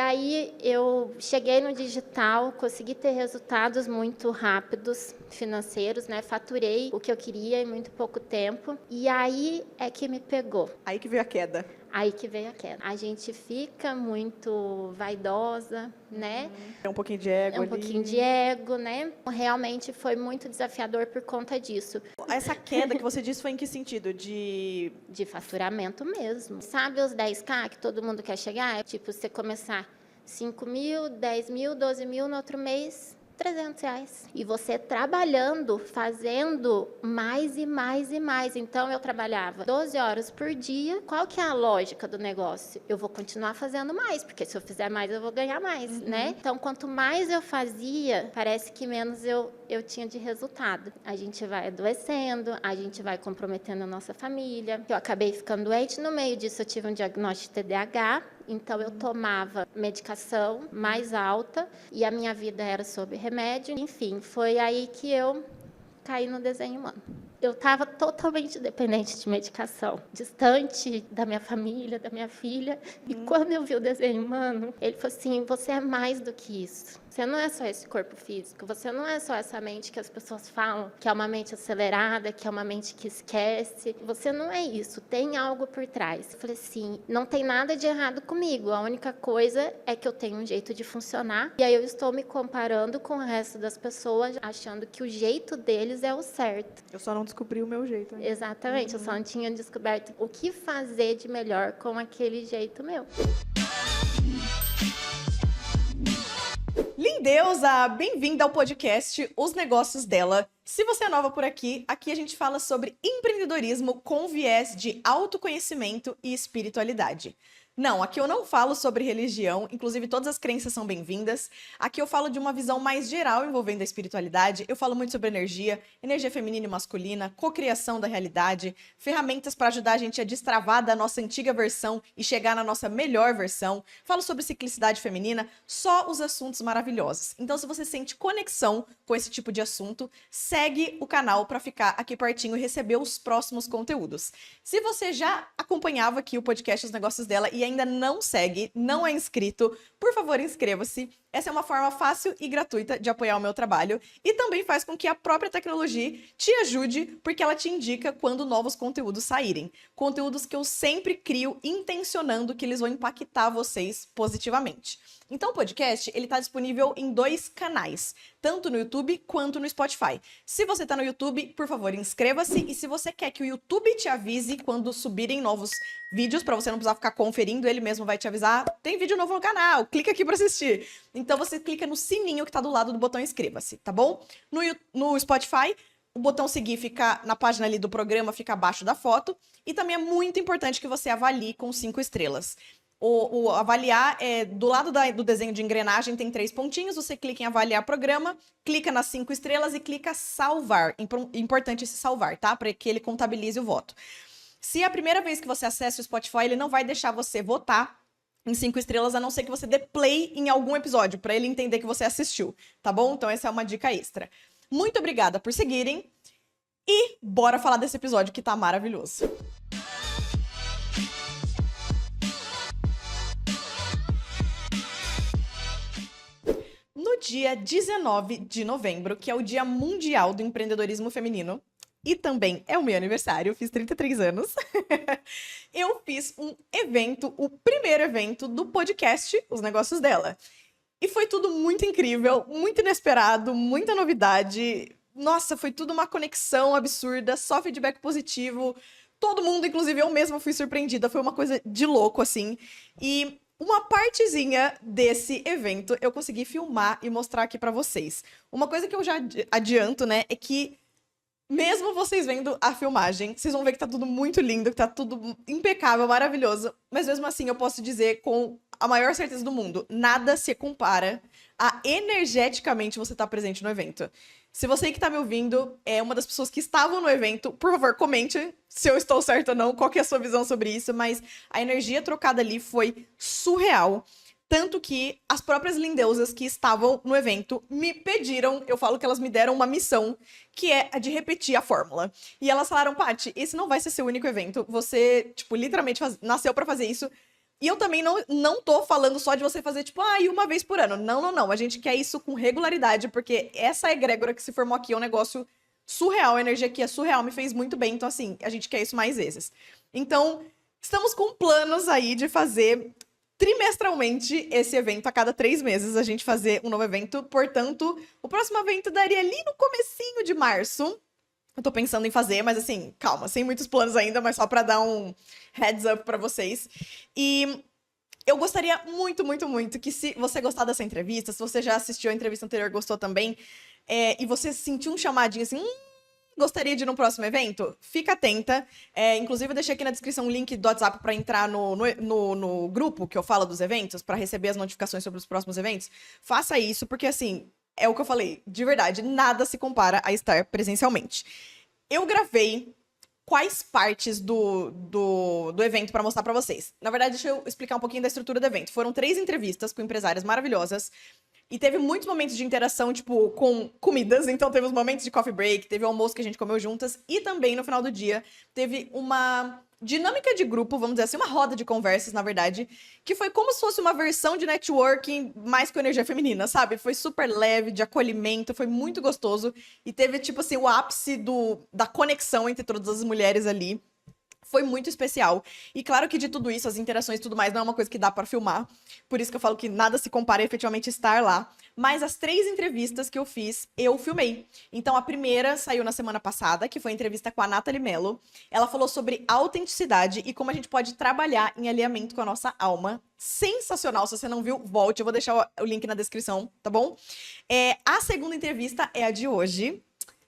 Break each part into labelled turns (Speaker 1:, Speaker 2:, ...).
Speaker 1: aí eu cheguei no digital, consegui ter resultados muito rápidos, financeiros, né? Faturei o que eu queria em muito pouco tempo. E aí é que me pegou.
Speaker 2: Aí que veio a queda.
Speaker 1: Aí que veio a queda. A gente fica muito vaidosa, né?
Speaker 2: É um pouquinho de ego
Speaker 1: É um
Speaker 2: ali.
Speaker 1: pouquinho de ego, né? Realmente foi muito desafiador por conta disso.
Speaker 2: Essa queda que você disse foi em que sentido?
Speaker 1: De faturamento mesmo. Sabe os 10K que todo mundo quer chegar? Tipo, você começar 5 mil, 10 mil, 12 mil, no outro mês, R$300. E você trabalhando, fazendo mais e mais e mais. Então, eu trabalhava 12 horas por dia. Qual que é a lógica do negócio? Eu vou continuar fazendo mais, porque se eu fizer mais, eu vou ganhar mais, né? Então, quanto mais eu fazia, parece que menos eu tinha de resultado. A gente vai adoecendo, a gente vai comprometendo a nossa família. Eu acabei ficando doente. No meio disso, eu tive um diagnóstico de TDAH. Então, eu tomava medicação mais alta e a minha vida era sob remédio. Enfim, foi aí que eu caí no desenho humano. Eu estava totalmente dependente de medicação, distante da minha família, da minha filha. E quando eu vi o desenho humano, ele falou assim, você é mais do que isso. Você não é só esse corpo físico, você não é só essa mente que as pessoas falam, que é uma mente acelerada, que é uma mente que esquece. Você não é isso, tem algo por trás. Eu falei assim, não tem nada de errado comigo, a única coisa é que eu tenho um jeito de funcionar. E aí eu estou me comparando com o resto das pessoas, achando que o jeito deles é o certo.
Speaker 2: Eu só não descobri o meu jeito. Né?
Speaker 1: Exatamente, eu só não tinha descoberto o que fazer de melhor com aquele jeito meu.
Speaker 2: Lindeusa, bem-vinda ao podcast Os Negócios Dela. Se você é nova por aqui, aqui a gente fala sobre empreendedorismo com viés de autoconhecimento e espiritualidade. Não, aqui eu não falo sobre religião, inclusive todas as crenças são bem-vindas. Aqui eu falo de uma visão mais geral envolvendo a espiritualidade. Eu falo muito sobre energia feminina e masculina, cocriação da realidade, ferramentas para ajudar a gente a destravar da nossa antiga versão e chegar na nossa melhor versão. Falo sobre ciclicidade feminina, só os assuntos maravilhosos. Então, se você sente conexão com esse tipo de assunto, segue o canal para ficar aqui pertinho e receber os próximos conteúdos. Se você já acompanhava aqui o podcast Os Negócios Dela e ainda não segue, não é inscrito, por favor, inscreva-se. Essa é uma forma fácil e gratuita de apoiar o meu trabalho e também faz com que a própria tecnologia te ajude, porque ela te indica quando novos conteúdos saírem. Conteúdos que eu sempre crio intencionando que eles vão impactar vocês positivamente. Então, o podcast, ele tá disponível em 2 canais, tanto no YouTube quanto no Spotify. Se você tá no YouTube, por favor, inscreva-se. E se você quer que o YouTube te avise quando subirem novos vídeos, para você não precisar ficar conferindo, ele mesmo vai te avisar, tem vídeo novo no canal, clica aqui para assistir. Então, você clica no sininho que tá do lado do botão inscreva-se, tá bom? No Spotify, o botão seguir fica na página ali do programa, fica abaixo da foto. E também é muito importante que você avalie com 5 estrelas. O avaliar, do lado do desenho de engrenagem tem 3 pontinhos, você clica em avaliar programa, clica nas 5 estrelas e clica salvar. Importante esse salvar, tá? Para que ele contabilize o voto. Se é a primeira vez que você acessa o Spotify, ele não vai deixar você votar em 5 estrelas, a não ser que você dê play em algum episódio, para ele entender que você assistiu, tá bom? Então essa é uma dica extra. Muito obrigada por seguirem e bora falar desse episódio que tá maravilhoso. No dia 19 de novembro, que é o Dia Mundial do Empreendedorismo Feminino, e também é o meu aniversário, eu fiz 33 anos, eu fiz um evento, o primeiro evento do podcast Os Negócios Dela. E foi tudo muito incrível, muito inesperado, muita novidade. Nossa, foi tudo uma conexão absurda, só feedback positivo. Todo mundo, inclusive eu mesma, fui surpreendida. Foi uma coisa de louco, assim. E uma partezinha desse evento eu consegui filmar e mostrar aqui pra vocês. Uma coisa que eu já adianto, né, é que mesmo vocês vendo a filmagem, vocês vão ver que tá tudo muito lindo, que tá tudo impecável, maravilhoso. Mas mesmo assim, eu posso dizer com a maior certeza do mundo, nada se compara a energeticamente você estar presente no evento. Se você que tá me ouvindo é uma das pessoas que estavam no evento, por favor, comente se eu estou certa ou não, qual que é a sua visão sobre isso, mas a energia trocada ali foi surreal. Tanto que as próprias lindeusas que estavam no evento me pediram, eu falo que elas me deram uma missão, que é a de repetir a fórmula. E elas falaram, Paty, esse não vai ser seu único evento, você, tipo, literalmente nasceu pra fazer isso. E eu também não tô falando só de você fazer, tipo, uma vez por ano. Não, não, não. A gente quer isso com regularidade, porque essa egrégora que se formou aqui é um negócio surreal. A energia aqui é surreal, me fez muito bem. Então, assim, a gente quer isso mais vezes. Então, estamos com planos aí de fazer trimestralmente esse evento. A cada 3 meses a gente fazer um novo evento. Portanto, o próximo evento daria ali no comecinho de março. Eu tô pensando em fazer, mas assim, calma, sem muitos planos ainda, mas só pra dar um heads up pra vocês. E eu gostaria muito, muito, muito que, se você gostar dessa entrevista, se você já assistiu a entrevista anterior, gostou também, e você sentiu um chamadinho assim, gostaria de ir no próximo evento? Fica atenta. Inclusive, eu deixei aqui na descrição um link do WhatsApp pra entrar no grupo que eu falo dos eventos, pra receber as notificações sobre os próximos eventos. Faça isso, porque assim, é o que eu falei, de verdade, nada se compara a estar presencialmente. Eu gravei quais partes do evento para mostrar para vocês. Na verdade, deixa eu explicar um pouquinho da estrutura do evento. Foram 3 entrevistas com empresárias maravilhosas e teve muitos momentos de interação, tipo, com comidas. Então, teve os momentos de coffee break, teve o almoço que a gente comeu juntas e também, no final do dia, teve uma dinâmica de grupo, vamos dizer assim, uma roda de conversas, na verdade, que foi como se fosse uma versão de networking mais com energia feminina, sabe? Foi super leve, de acolhimento, foi muito gostoso e teve, tipo assim, o ápice da conexão entre todas as mulheres ali. Foi muito especial. E claro que de tudo isso, as interações e tudo mais, não é uma coisa que dá pra filmar. Por isso que eu falo que nada se compara a efetivamente estar lá. Mas as 3 entrevistas que eu fiz, eu filmei. Então a primeira saiu na semana passada, que foi a entrevista com a Nathalie Mello. Ela falou sobre autenticidade e como a gente pode trabalhar em alinhamento com a nossa alma. Sensacional. Se você não viu, volte. Eu vou deixar o link na descrição, tá bom? A segunda entrevista é a de hoje,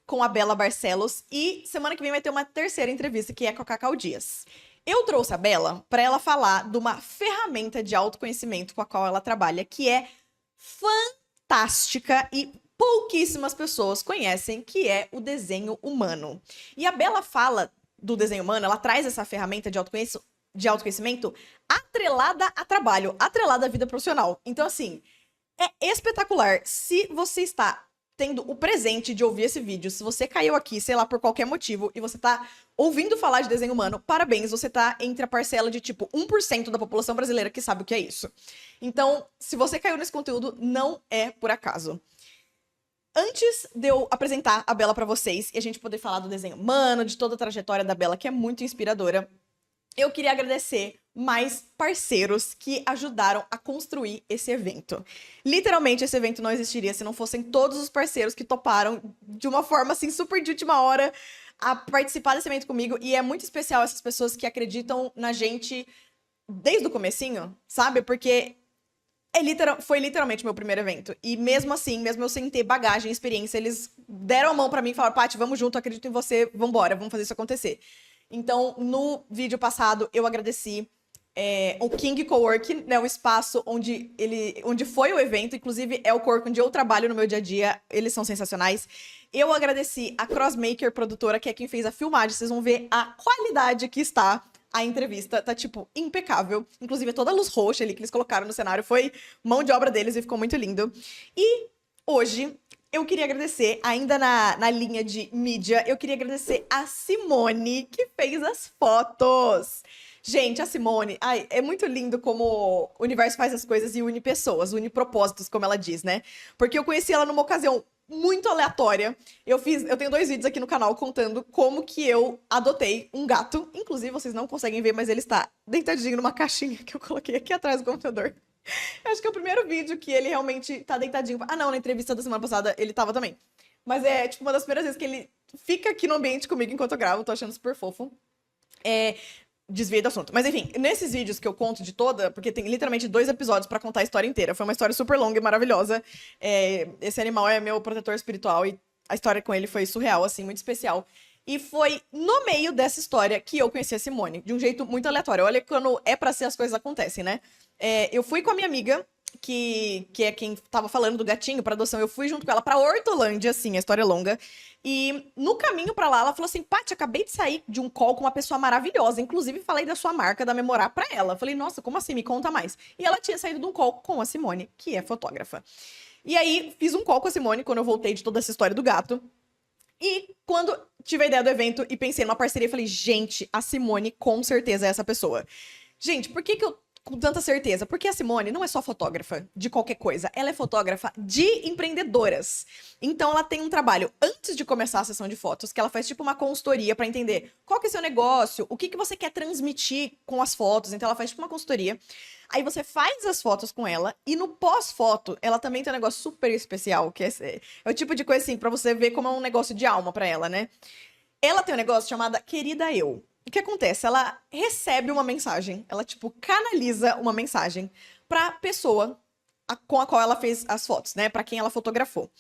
Speaker 2: com a Bela Barcelos, e semana que vem vai ter uma terceira entrevista, que é com a Cacau Dias. Eu trouxe a Bela para ela falar de uma ferramenta de autoconhecimento com a qual ela trabalha, que é fantástica e pouquíssimas pessoas conhecem, que é o desenho humano. E a Bela fala do desenho humano, ela traz essa ferramenta de autoconhecimento atrelada a trabalho, atrelada à vida profissional. Então, assim, é espetacular. Se você está tendo o presente de ouvir esse vídeo, se você caiu aqui, sei lá, por qualquer motivo, e você tá ouvindo falar de desenho humano, parabéns, você tá entre a parcela de, tipo, 1% da população brasileira que sabe o que é isso. Então, se você caiu nesse conteúdo, não é por acaso. Antes de eu apresentar a Bela pra vocês e a gente poder falar do desenho humano, de toda a trajetória da Bela, que é muito inspiradora, eu queria agradecer mais parceiros que ajudaram a construir esse evento. Literalmente, esse evento não existiria se não fossem todos os parceiros que toparam de uma forma, assim, super de última hora a participar desse evento comigo. E é muito especial essas pessoas que acreditam na gente desde o comecinho, sabe? Porque foi literalmente meu primeiro evento. E mesmo assim, mesmo eu sem ter bagagem e experiência, eles deram a mão pra mim e falaram: Paty, vamos junto, acredito em você, vambora, vamos fazer isso acontecer. Então, no vídeo passado, eu agradeci o King Coworking, né, o espaço onde foi o evento, inclusive é o coworking onde eu trabalho no meu dia a dia, eles são sensacionais. Eu agradeci a Crossmaker produtora, que é quem fez a filmagem, vocês vão ver a qualidade que está a entrevista, tá, tipo, impecável. Inclusive, toda a luz roxa ali que eles colocaram no cenário foi mão de obra deles e ficou muito lindo. E hoje eu queria agradecer, ainda na linha de mídia, eu queria agradecer a Simone, que fez as fotos. Gente, a Simone, é muito lindo como o universo faz as coisas e une pessoas, une propósitos, como ela diz, né? Porque eu conheci ela numa ocasião muito aleatória. Eu tenho 2 vídeos aqui no canal contando como que eu adotei um gato. Inclusive, vocês não conseguem ver, mas ele está deitadinho numa caixinha que eu coloquei aqui atrás do computador. Acho que é o primeiro vídeo que ele realmente tá deitadinho. Ah, não, na entrevista da semana passada ele tava também. Mas é, tipo, uma das primeiras vezes que ele fica aqui no ambiente comigo enquanto eu gravo. Tô achando super fofo. Desviei do assunto. Mas enfim, nesses vídeos que eu conto de toda, porque tem literalmente 2 episódios pra contar a história inteira. Foi uma história super longa e maravilhosa. Esse animal é meu protetor espiritual e a história com ele foi surreal, assim, muito especial. E foi no meio dessa história que eu conheci a Simone, de um jeito muito aleatório. Olha, quando é pra ser, as coisas acontecem, né? Eu fui com a minha amiga, que é quem tava falando do gatinho pra adoção. Eu fui junto com ela pra Hortolândia, assim, a história é longa. E no caminho pra lá, ela falou assim: Paty, acabei de sair de um call com uma pessoa maravilhosa. Inclusive, falei da sua marca, da Memorar, pra ela. Falei: nossa, como assim? Me conta mais. E ela tinha saído de um call com a Simone, que é fotógrafa. E aí, fiz um call com a Simone quando eu voltei de toda essa história do gato. E quando tive a ideia do evento e pensei numa parceria, falei: gente, a Simone com certeza é essa pessoa. Gente, por que eu com tanta certeza? Porque a Simone não é só fotógrafa de qualquer coisa, ela é fotógrafa de empreendedoras. Então ela tem um trabalho antes de começar a sessão de fotos, que ela faz tipo uma consultoria para entender qual que é o seu negócio, o que que você quer transmitir com as fotos. Então ela faz tipo uma consultoria. Aí você faz as fotos com ela e no pós-foto ela também tem um negócio super especial, que é o tipo de coisa assim, para você ver como é um negócio de alma para ela, né? Ela tem um negócio chamado Querida Eu. O que acontece? Ela recebe uma mensagem, ela, tipo, canaliza uma mensagem pra pessoa com a qual ela fez as fotos, né? Pra quem ela fotografou.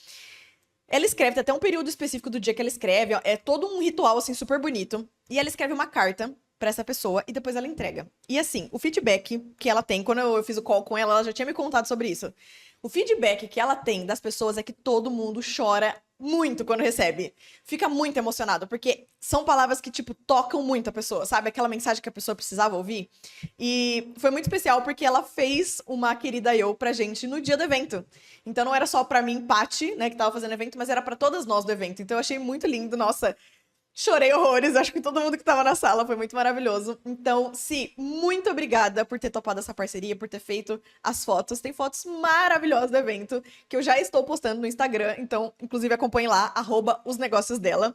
Speaker 2: Ela escreve, tem até um período específico do dia que ela escreve, é todo um ritual, assim, super bonito. E ela escreve uma carta pra essa pessoa e depois ela entrega. E, assim, o feedback que ela tem, quando eu fiz o call com ela, ela já tinha me contado sobre isso. O feedback que ela tem das pessoas é que todo mundo chora muito quando recebe. Fica muito emocionado, porque são palavras que, tipo, tocam muito a pessoa, sabe? Aquela mensagem que a pessoa precisava ouvir. E foi muito especial porque ela fez uma Querida Eu pra gente no dia do evento. Então não era só pra mim, Paty, né, que tava fazendo evento, mas era pra todas nós do evento. Então eu achei muito lindo, nossa. Chorei horrores, acho que todo mundo que tava na sala, foi muito maravilhoso. Então, Si, muito obrigada por ter topado essa parceria, por ter feito as fotos. Tem fotos maravilhosas do evento, que eu já estou postando no Instagram, então, inclusive, acompanhe lá, @osnegóciosdela.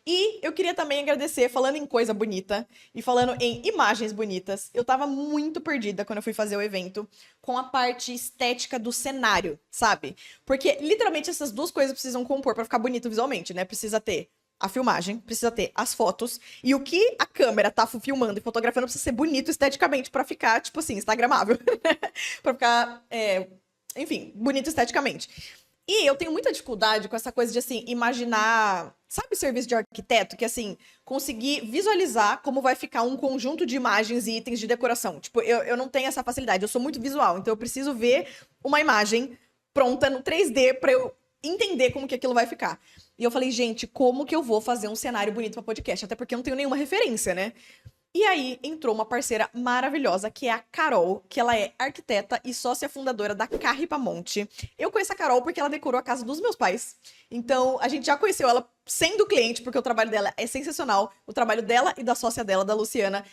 Speaker 2: E eu queria também agradecer, falando em coisa bonita e falando em imagens bonitas, eu tava muito perdida quando eu fui fazer o evento com a parte estética do cenário, sabe? Porque, literalmente, essas duas coisas precisam compor pra ficar bonito visualmente, né? Precisa ter a filmagem, precisa ter as fotos, e o que a câmera tá filmando e fotografando precisa ser bonito esteticamente pra ficar, tipo assim, instagramável. Pra ficar, enfim, bonito esteticamente. E eu tenho muita dificuldade com essa coisa de, assim, imaginar, sabe, serviço de arquiteto? Que, assim, conseguir visualizar como vai ficar um conjunto de imagens e itens de decoração. Tipo, eu não tenho essa facilidade, eu sou muito visual, então eu preciso ver uma imagem pronta no 3D pra eu entender como que aquilo vai ficar. E eu falei, gente, como que eu vou fazer um cenário bonito pra podcast? Até porque eu não tenho nenhuma referência, né? E aí entrou uma parceira maravilhosa, que é a Carol, que ela é arquiteta e sócia fundadora da Carripamonte. Eu conheço a Carol porque ela decorou a casa dos meus pais. Então, a gente já conheceu ela sendo cliente, porque o trabalho dela é sensacional. O trabalho dela e da sócia dela, da Luciana.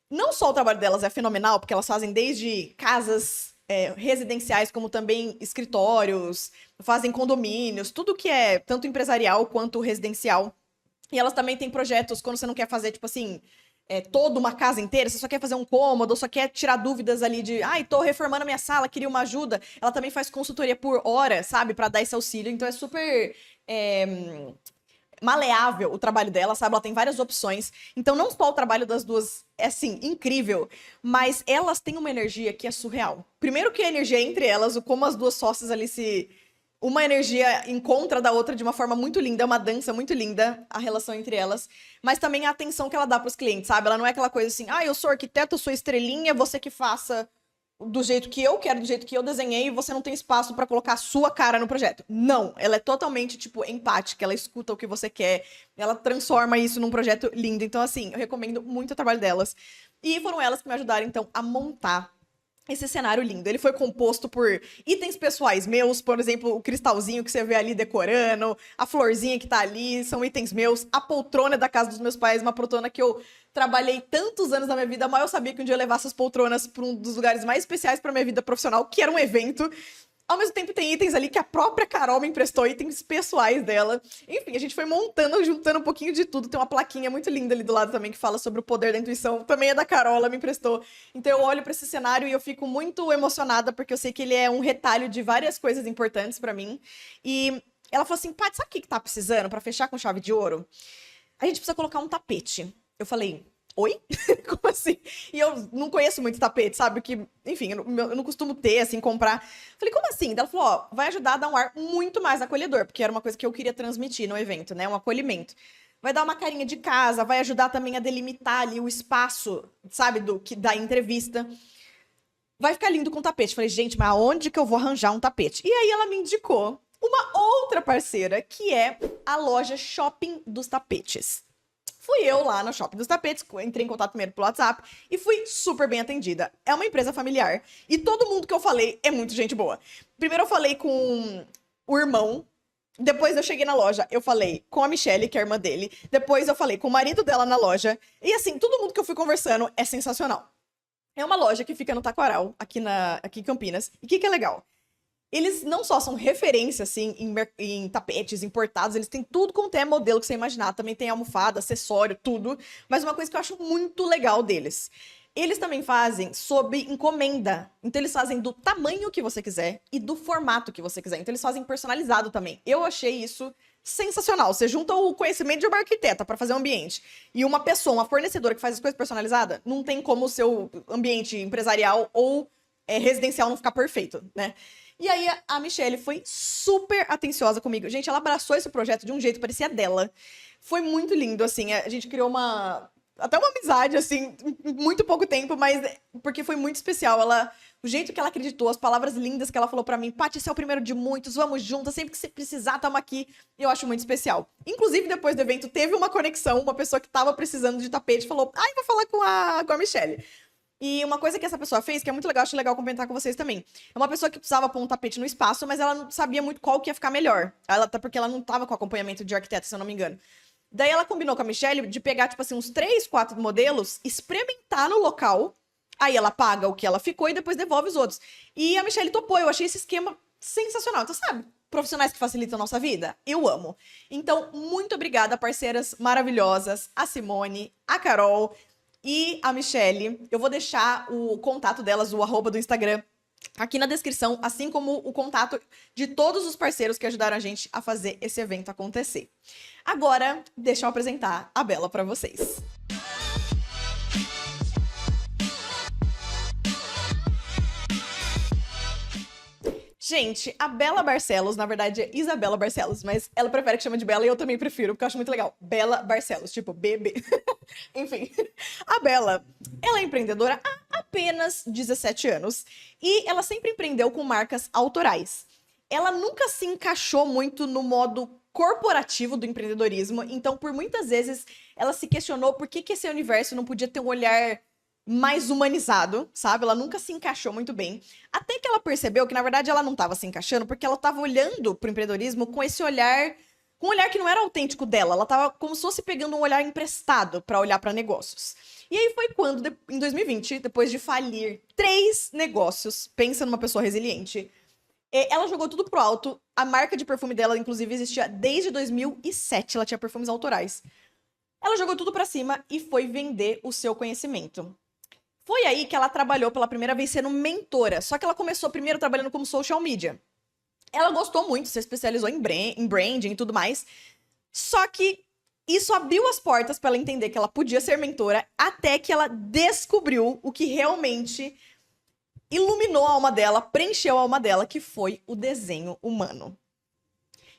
Speaker 2: Não só o trabalho delas é fenomenal, porque elas fazem desde casas residenciais, como também escritórios, fazem condomínios, tudo que é tanto empresarial quanto residencial. E elas também têm projetos quando você não quer fazer, tipo assim, toda uma casa inteira, você só quer fazer um cômodo, ou só quer tirar dúvidas ali de, ai, tô reformando a minha sala, queria uma ajuda. Ela também faz consultoria por hora, sabe, pra dar esse auxílio. Então é super maleável o trabalho dela, sabe? Ela tem várias opções. Então, não só o trabalho das duas é, assim, incrível, mas elas têm uma energia que é surreal. Primeiro que a energia entre elas, o como as duas sócias ali se... Uma energia encontra da outra de uma forma muito linda, é uma dança muito linda, a relação entre elas. Mas também a atenção que ela dá pros clientes, sabe? Ela não é aquela coisa assim, ah, eu sou arquiteta, eu sou estrelinha, você que faça do jeito que eu quero, do jeito que eu desenhei, e você não tem espaço pra colocar a sua cara no projeto. Não, ela é totalmente, tipo, empática, ela escuta o que você quer, ela transforma isso num projeto lindo. Então, assim, eu recomendo muito o trabalho delas. E foram elas que me ajudaram, então, a montar esse cenário lindo. Ele foi composto por itens pessoais meus, por exemplo, o cristalzinho que você vê ali decorando, a florzinha que tá ali, são itens meus. A poltrona da casa dos meus pais, uma poltrona que eu trabalhei tantos anos na minha vida, mas eu sabia que um dia eu ia levar essas poltronas para um dos lugares mais especiais para minha vida profissional, que era um evento. Ao mesmo tempo, tem itens ali que a própria Carol me emprestou, itens pessoais dela. Enfim, a gente foi montando, juntando um pouquinho de tudo. Tem uma plaquinha muito linda ali do lado também que fala sobre o poder da intuição. Também é da Carol, ela me emprestou. Então eu olho pra esse cenário e eu fico muito emocionada, porque eu sei que ele é um retalho de várias coisas importantes pra mim. E ela falou assim, Paty, sabe o que tá precisando pra fechar com chave de ouro? A gente precisa colocar um tapete. Eu falei, oi? Como assim? E eu não conheço muito tapete, sabe? Que, enfim, eu não costumo ter, assim, comprar. Falei, como assim? Ela falou, ó, vai ajudar a dar um ar muito mais acolhedor, porque era uma coisa que eu queria transmitir no evento, né? Um acolhimento. Vai dar uma carinha de casa, vai ajudar também a delimitar ali o espaço, sabe? Da entrevista. Vai ficar lindo com tapete. Falei, gente, mas aonde que eu vou arranjar um tapete? E aí ela me indicou uma outra parceira, que é a loja Shopping dos Tapetes. Fui eu lá no Shopping dos Tapetes, entrei em contato primeiro pelo WhatsApp e fui super bem atendida. É uma empresa familiar e todo mundo que eu falei é muito gente boa. Primeiro eu falei com o irmão, depois eu cheguei na loja, eu falei com a Michelle, que é a irmã dele, depois eu falei com o marido dela na loja. E assim, todo mundo que eu fui conversando é sensacional. É uma loja que fica no Taquaral, aqui em Campinas. E o que é legal? Eles não só são referência, assim, em tapetes importados, eles têm tudo quanto é modelo que você imaginar. Também tem almofada, acessório, tudo. Mas uma coisa que eu acho muito legal deles, eles também fazem sob encomenda. Então, eles fazem do tamanho que você quiser e do formato que você quiser. Então, eles fazem personalizado também. Eu achei isso sensacional. Você junta o conhecimento de uma arquiteta para fazer um ambiente e uma pessoa, uma fornecedora que faz as coisas personalizadas, não tem como o seu ambiente empresarial ou residencial não ficar perfeito, né? E aí a Michelle foi super atenciosa comigo. Gente, ela abraçou esse projeto de um jeito que parecia dela. Foi muito lindo, assim. A gente criou até uma amizade, assim, em muito pouco tempo, mas porque foi muito especial. O jeito que ela acreditou, as palavras lindas que ela falou pra mim, Paty, esse é o primeiro de muitos, vamos juntas, sempre que você precisar, tamo aqui. Eu acho muito especial. Inclusive, depois do evento, teve uma conexão, uma pessoa que tava precisando de tapete falou, vou falar com a Michelle. E uma coisa que essa pessoa fez, que é muito legal, acho legal comentar com vocês também. É uma pessoa que precisava pôr um tapete no espaço, mas ela não sabia muito qual que ia ficar melhor. Até porque ela não tava com acompanhamento de arquiteto, se eu não me engano. Daí ela combinou com a Michelle de pegar, tipo assim, uns 3, 4 modelos, experimentar no local, aí ela paga o que ela ficou e depois devolve os outros. E a Michelle topou, eu achei esse esquema sensacional. Então, sabe, profissionais que facilitam a nossa vida? Eu amo. Então, muito obrigada, parceiras maravilhosas, a Simone, a Carol e a Michelle. Eu vou deixar o contato delas, o @ do Instagram, aqui na descrição, assim como o contato de todos os parceiros que ajudaram a gente a fazer esse evento acontecer. Agora, deixa eu apresentar a Bela para vocês. Gente, a Bela Barcelos, na verdade é Isabela Barcelos, mas ela prefere que chama de Bela e eu também prefiro, porque eu acho muito legal. Bela Barcelos, tipo bebê. Enfim, a Bela, ela é empreendedora há apenas 17 anos e ela sempre empreendeu com marcas autorais. Ela nunca se encaixou muito no modo corporativo do empreendedorismo, então por muitas vezes ela se questionou por que esse universo não podia ter um olhar mais humanizado, sabe? Ela nunca se encaixou muito bem. Até que ela percebeu que, na verdade, ela não estava se encaixando porque ela estava olhando para o empreendedorismo com esse olhar, com um olhar que não era autêntico dela. Ela estava como se fosse pegando um olhar emprestado para olhar para negócios. E aí foi quando, em 2020, depois de falir 3 negócios, pensa numa pessoa resiliente, ela jogou tudo pro alto. A marca de perfume dela, inclusive, existia desde 2007. Ela tinha perfumes autorais. Ela jogou tudo para cima e foi vender o seu conhecimento. Foi aí que ela trabalhou pela primeira vez sendo mentora. Só que ela começou primeiro trabalhando como social media. Ela gostou muito, se especializou em branding e tudo mais. Só que isso abriu as portas para ela entender que ela podia ser mentora, até que ela descobriu o que realmente iluminou a alma dela, preencheu a alma dela, que foi o desenho humano.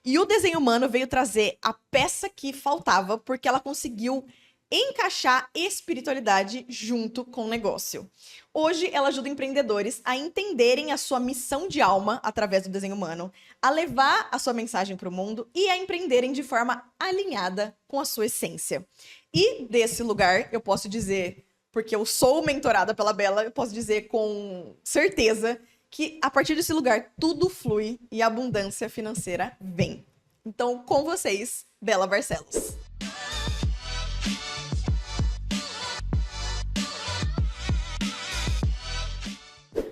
Speaker 2: E o desenho humano veio trazer a peça que faltava, porque ela conseguiu encaixar espiritualidade junto com o negócio. Hoje, ela ajuda empreendedores a entenderem a sua missão de alma através do desenho humano, a levar a sua mensagem para o mundo e a empreenderem de forma alinhada com a sua essência. E desse lugar, eu posso dizer, porque eu sou mentorada pela Bela, eu posso dizer com certeza que a partir desse lugar tudo flui e a abundância financeira vem. Então, com vocês, Bela Barcelos.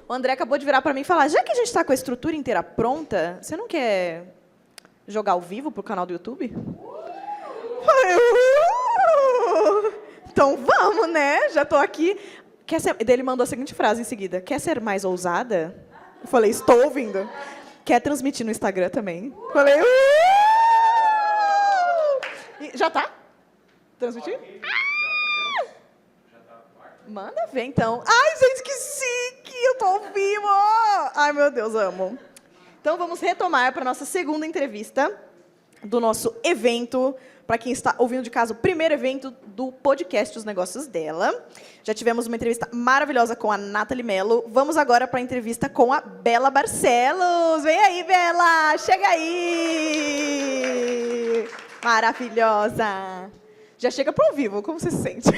Speaker 2: O André acabou de virar para mim e falar, já que a gente está com a estrutura inteira pronta, você não quer jogar ao vivo pro canal do YouTube? Então vamos, né? Já tô aqui. Daí ele mandou a seguinte frase em seguida. Quer ser mais ousada? Eu falei, estou ouvindo. Quer transmitir no Instagram também? Eu falei, já tá? Transmitir? Manda ver, então. Ai, gente, que chique! Eu tô ao vivo! Ai, meu Deus, amo. Então, vamos retomar para a nossa segunda entrevista do nosso evento. Para quem está ouvindo de casa, o primeiro evento do podcast Os Negócios Dela. Já tivemos uma entrevista maravilhosa com a Nathalie Mello. Vamos agora para a entrevista com a Bela Barcelos. Vem aí, Bela! Chega aí! Maravilhosa! Já chega para o vivo, como você se sente?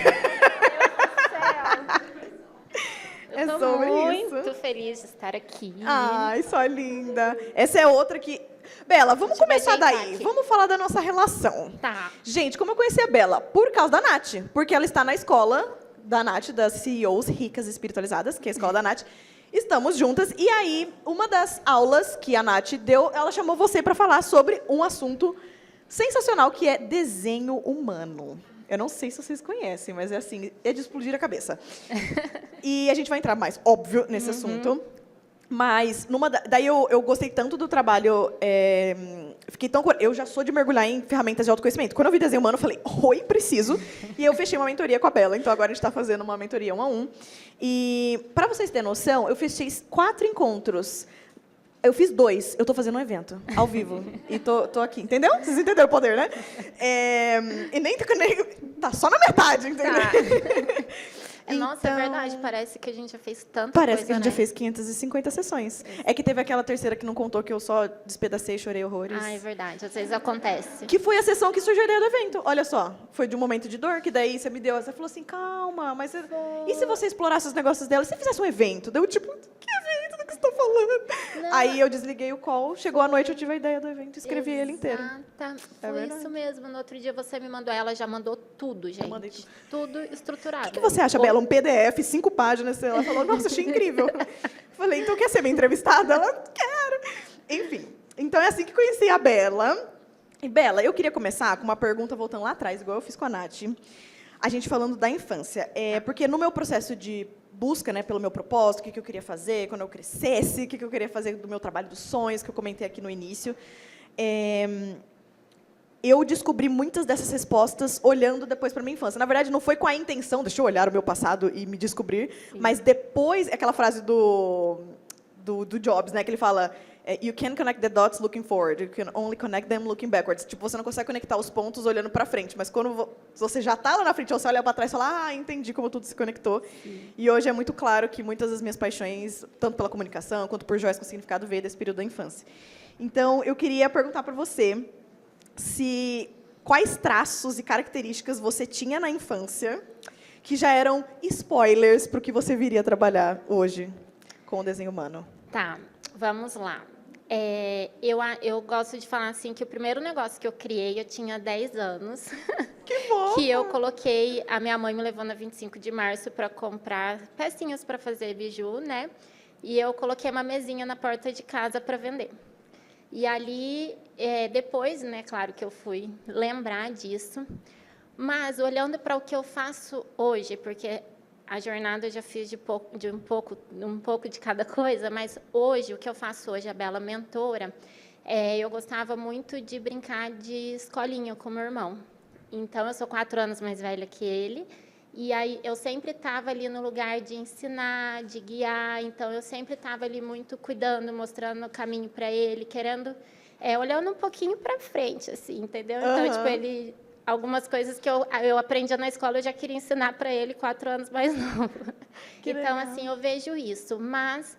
Speaker 1: Eu tô muito feliz de estar aqui.
Speaker 2: Ai, só linda. Essa é outra que... Bela, vamos começar daí. Vamos falar da nossa relação.
Speaker 1: Tá.
Speaker 2: Gente, como eu conheci a Bela? Por causa da Nath. Porque ela está na escola da Nath, das CEOs Ricas Espiritualizadas, que é a escola da Nath. Estamos juntas. E aí, uma das aulas que a Nath deu, ela chamou você para falar sobre um assunto sensacional, que é desenho humano. Eu não sei se vocês conhecem, mas é assim, é de explodir a cabeça. E a gente vai entrar mais, óbvio, nesse assunto. Mas, daí eu gostei tanto do trabalho, fiquei tão... Eu já sou de mergulhar em ferramentas de autoconhecimento. Quando eu vi desenho humano, eu falei, oi, preciso. E eu fechei uma mentoria com a Bela, então agora a gente está fazendo uma mentoria 1-a-1. E, para vocês terem noção, eu fechei 4 encontros. Eu fiz 2, eu estou fazendo um evento, ao vivo. E tô aqui, entendeu? Vocês entenderam o poder, né? E nem tá só na metade, entendeu?
Speaker 1: Tá. Nossa, é
Speaker 2: Então,
Speaker 1: verdade, parece que a gente já fez tanta
Speaker 2: parece
Speaker 1: coisa,
Speaker 2: que a gente
Speaker 1: né?
Speaker 2: já fez 550 sessões. É que teve aquela terceira que não contou, que eu só despedacei e chorei horrores.
Speaker 1: Ah, é verdade, às vezes acontece.
Speaker 2: Que foi a sessão que surgiu a ideia do evento. Olha só, foi de um momento de dor, que daí você me deu, você falou assim, calma, mas e se você explorasse os negócios dela? E se fizesse um evento? Deu tipo, que evento do que você está falando?
Speaker 1: Não.
Speaker 2: Aí eu desliguei o call, chegou a noite, eu tive a ideia do evento, escrevi ele inteiro.
Speaker 1: Foi
Speaker 2: verdade.
Speaker 1: isso mesmo. No outro dia você me mandou, ela já mandou tudo, gente.
Speaker 2: mandei
Speaker 1: Tudo estruturado.
Speaker 2: O que você acha, Bela? Um PDF, 5 páginas. Ela falou, nossa, achei incrível. Falei, então quer ser minha entrevistada? Ela, quero. Enfim, então é assim que conheci a Bela. E, Bela, eu queria começar com uma pergunta voltando lá atrás, igual eu fiz com a Nath. A gente falando da infância. Porque no meu processo de busca, né, pelo meu propósito, o que eu queria fazer quando eu crescesse, o que eu queria fazer do meu trabalho dos sonhos, que eu comentei aqui no início, eu descobri muitas dessas respostas olhando depois para minha infância. Na verdade, não foi com a intenção, deixa eu olhar o meu passado e me descobrir, mas depois, aquela frase do Jobs, né, que ele fala, you can't connect the dots looking forward, you can only connect them looking backwards. Tipo, você não consegue conectar os pontos olhando para frente, mas quando você já está lá na frente, você olha para trás e fala, entendi como tudo se conectou. Sim. E hoje é muito claro que muitas das minhas paixões, tanto pela comunicação quanto por joias com significado, veio desse período da infância. Então, eu queria perguntar para você quais traços e características você tinha na infância que já eram spoilers para o que você viria trabalhar hoje com o desenho humano.
Speaker 1: Tá, vamos lá. Eu gosto de falar assim que o primeiro negócio que eu criei, eu tinha 10 anos.
Speaker 2: Que bom!
Speaker 1: Que eu coloquei, a minha mãe me levou na 25 de março para comprar pecinhas para fazer biju, né? E eu coloquei uma mesinha na porta de casa para vender. E ali, depois, né, claro que eu fui lembrar disso, mas olhando para o que eu faço hoje, porque a jornada eu já fiz um pouco de cada coisa, mas hoje, o que eu faço hoje, a Bela mentora, eu gostava muito de brincar de escolinha com meu irmão. Então, eu sou 4 anos mais velha que ele, e aí eu sempre estava ali no lugar de ensinar, de guiar, então eu sempre estava ali muito cuidando, mostrando o caminho para ele, querendo, olhando um pouquinho para frente, assim, entendeu? Então, tipo, algumas coisas que eu aprendi na escola, eu já queria ensinar para ele 4 anos mais novo. Então, assim, eu vejo isso, mas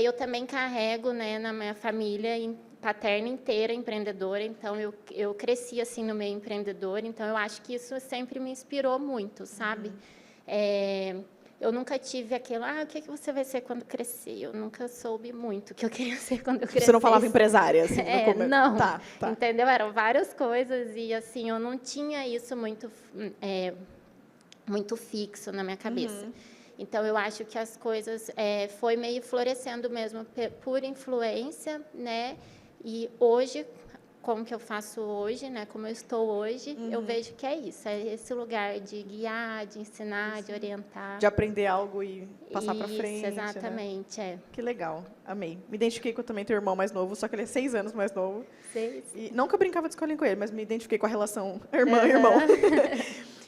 Speaker 1: eu também carrego, né, na minha família paterna inteira empreendedora, então eu cresci assim no meio empreendedor, então eu acho que isso sempre me inspirou muito, sabe? Eu nunca tive aquilo, o que você vai ser quando crescer? Eu nunca soube muito o que eu queria ser quando eu crescesse.
Speaker 2: Você não falava empresária, assim?
Speaker 1: Não,
Speaker 2: tá.
Speaker 1: Entendeu? Eram várias coisas e, assim, eu não tinha isso muito fixo na minha cabeça. Então, eu acho que as coisas foi meio florescendo mesmo por influência, né? E hoje, como que eu faço hoje, né? Como eu estou hoje, eu vejo que é isso. É esse lugar de guiar, de ensinar, de orientar.
Speaker 2: De aprender algo e passar para frente.
Speaker 1: Exatamente,
Speaker 2: né? Que legal. Amei. Me identifiquei com também teu irmão mais novo, só que ele é 6 anos mais novo.
Speaker 1: 6.
Speaker 2: E não que eu brincava de escolinha com ele, mas me identifiquei com a relação irmã-irmão.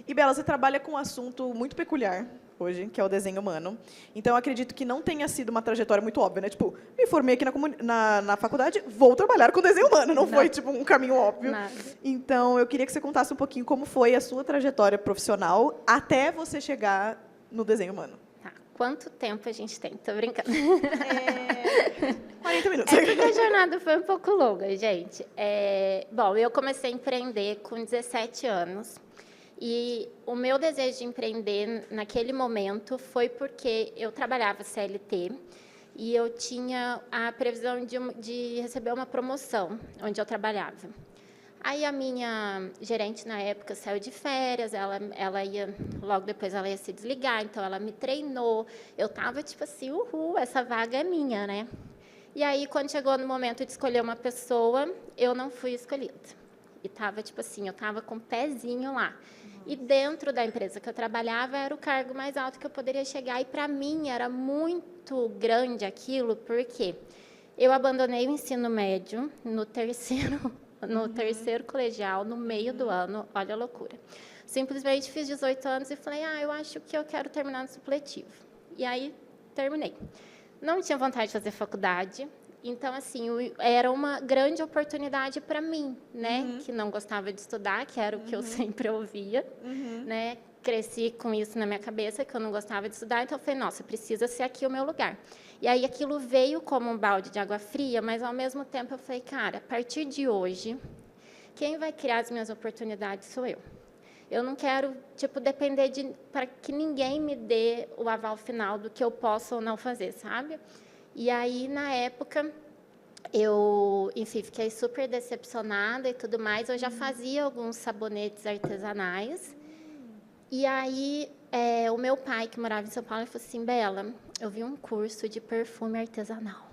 Speaker 2: E, Bela, você trabalha com um assunto muito peculiar hoje, que é o desenho humano. Então, eu acredito que não tenha sido uma trajetória muito óbvia, né? Tipo, me formei aqui na faculdade, vou trabalhar com desenho humano. Não foi, tipo, um caminho óbvio.
Speaker 1: Nada.
Speaker 2: Então, eu queria que você contasse um pouquinho como foi a sua trajetória profissional até você chegar no desenho humano.
Speaker 1: Tá. Quanto tempo a gente tem? Tô brincando.
Speaker 2: 40 minutos.
Speaker 1: Porque a jornada foi um pouco longa, gente. Bom, eu comecei a empreender com 17 anos. E o meu desejo de empreender naquele momento foi porque eu trabalhava CLT e eu tinha a previsão de receber uma promoção onde eu trabalhava. Aí a minha gerente na época saiu de férias, ela ia, logo depois ela ia se desligar, então ela me treinou. Eu tava tipo assim, uhul, essa vaga é minha, né? E aí, quando chegou no momento de escolher uma pessoa, eu não fui escolhida. E tava tipo assim, eu tava com o pezinho lá. E dentro da empresa que eu trabalhava, era o cargo mais alto que eu poderia chegar. E para mim era muito grande aquilo, porque eu abandonei o ensino médio no terceiro colegial, no meio do ano. Olha a loucura. Simplesmente fiz 18 anos e falei, eu acho que eu quero terminar no supletivo. E aí, terminei. Não tinha vontade de fazer faculdade, então, assim, era uma grande oportunidade para mim, né? Que não gostava de estudar, que era o que eu sempre ouvia, né? Cresci com isso na minha cabeça, que eu não gostava de estudar, então eu falei, nossa, precisa ser aqui o meu lugar. E aí aquilo veio como um balde de água fria, mas ao mesmo tempo eu falei, cara, a partir de hoje, quem vai criar as minhas oportunidades sou eu. Eu não quero, tipo, depender para que ninguém me dê o aval final do que eu posso ou não fazer, sabe? E aí, na época, eu, enfim, fiquei super decepcionada e tudo mais. Eu já fazia alguns sabonetes artesanais. E aí, o meu pai, que morava em São Paulo, falou assim, Bela, eu vi um curso de perfume artesanal.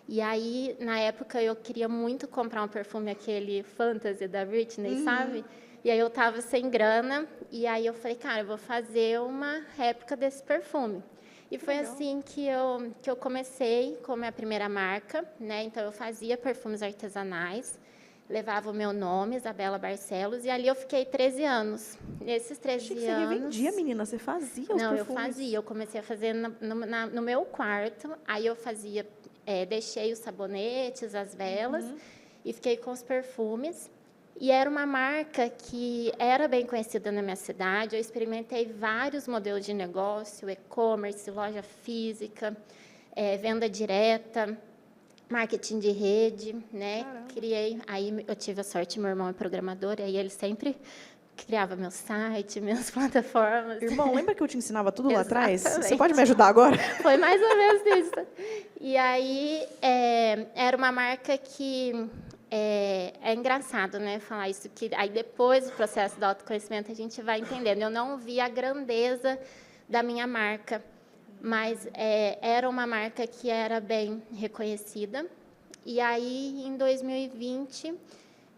Speaker 1: E aí, na época, eu queria muito comprar um perfume, aquele Fantasy da Britney, sabe? E aí eu estava sem grana, e aí eu falei, cara, eu vou fazer uma réplica desse perfume. E foi assim que eu comecei com a minha primeira marca, né? Então, eu fazia perfumes artesanais, levava o meu nome, Isabela Barcelos, e ali eu fiquei 13 anos. Nesses 13
Speaker 2: Achei que
Speaker 1: anos...
Speaker 2: você revendia, menina, você fazia os
Speaker 1: Não,
Speaker 2: perfumes.
Speaker 1: eu fazia, eu comecei a fazer no meu quarto, aí eu fazia, deixei os sabonetes, as velas, e fiquei com os perfumes. E era uma marca que era bem conhecida na minha cidade. Eu experimentei vários modelos de negócio, e-commerce, loja física, venda direta, marketing de rede, né?
Speaker 2: Caramba.
Speaker 1: Criei, aí eu tive a sorte, meu irmão é programador, e aí ele sempre criava meu site, minhas plataformas.
Speaker 2: Irmão, lembra que eu te ensinava tudo lá atrás? Você
Speaker 1: Exatamente.
Speaker 2: pode me ajudar agora?
Speaker 1: Foi mais ou menos isso. E aí, era uma marca que... É engraçado, né, falar isso, que aí depois do processo do autoconhecimento a gente vai entendendo. Eu não vi a grandeza da minha marca, mas era uma marca que era bem reconhecida. E aí, em 2020,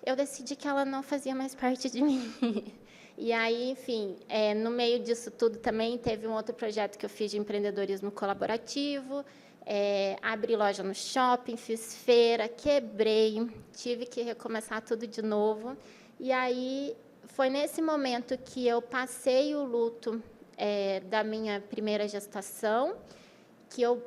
Speaker 1: eu decidi que ela não fazia mais parte de mim. E aí, enfim, no meio disso tudo também teve um outro projeto que eu fiz de empreendedorismo colaborativo, abri loja no shopping, fiz feira, quebrei, tive que recomeçar tudo de novo. E aí, foi nesse momento que eu passei o luto da minha primeira gestação, que eu